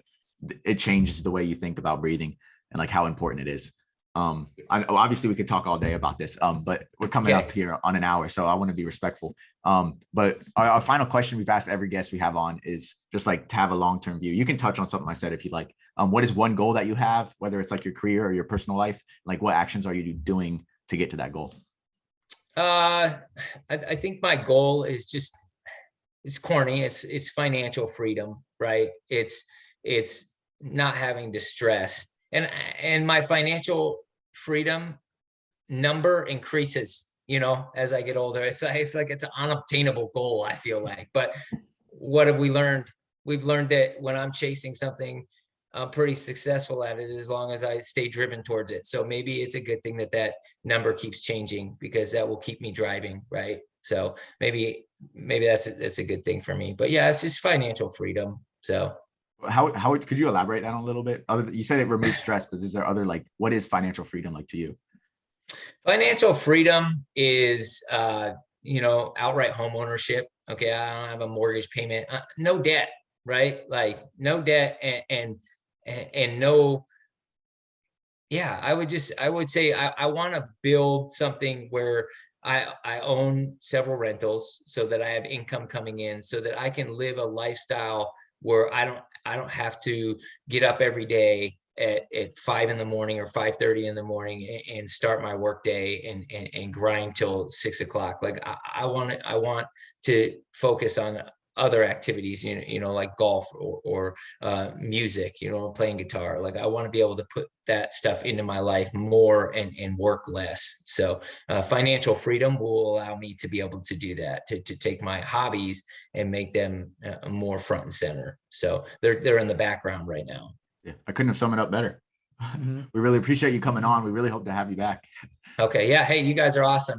it changes the way you think about breathing and like how important it is. Obviously we could talk all day about this, but we're coming up here on an hour, so I want to be respectful. But our final question we've asked every guest we have on is just like to have a long-term view. You can touch on something I said if you like. What is one goal that you have, whether it's like your career or your personal life? Like what actions are you doing to get to that goal? I think my goal is just, it's corny. It's financial freedom, right? It's not having to stress, and my financial freedom number increases, as I get older. It's like it's an unobtainable goal, I feel like. But what have we learned? We've learned that when I'm chasing something, I'm pretty successful at it as long as I stay driven towards it. So maybe it's a good thing that number keeps changing, because that will keep me driving, right? So maybe that's a good thing for me. But yeah, it's just financial freedom. So how could you elaborate that on a little bit? You said it removes stress, but is there other, like, what is financial freedom like to you? Financial freedom is outright home ownership. Okay, I don't have a mortgage payment, no debt, right? Like no debt and no, I would say I want to build something where I own several rentals so that I have income coming in, so that I can live a lifestyle where I don't have to get up every day at 5 in the morning or 5:30 in the morning and start my work day and grind till 6 o'clock. Like I want to focus on other activities, like golf or music, playing guitar. Like I want to be able to put that stuff into my life more and work less. So financial freedom will allow me to be able to do that, to take my hobbies and make them more front and center. So they're in the background right now. Yeah, I couldn't have summed it up better. We really appreciate you coming on. We really hope to have you back. Okay. Yeah. Hey, you guys are awesome.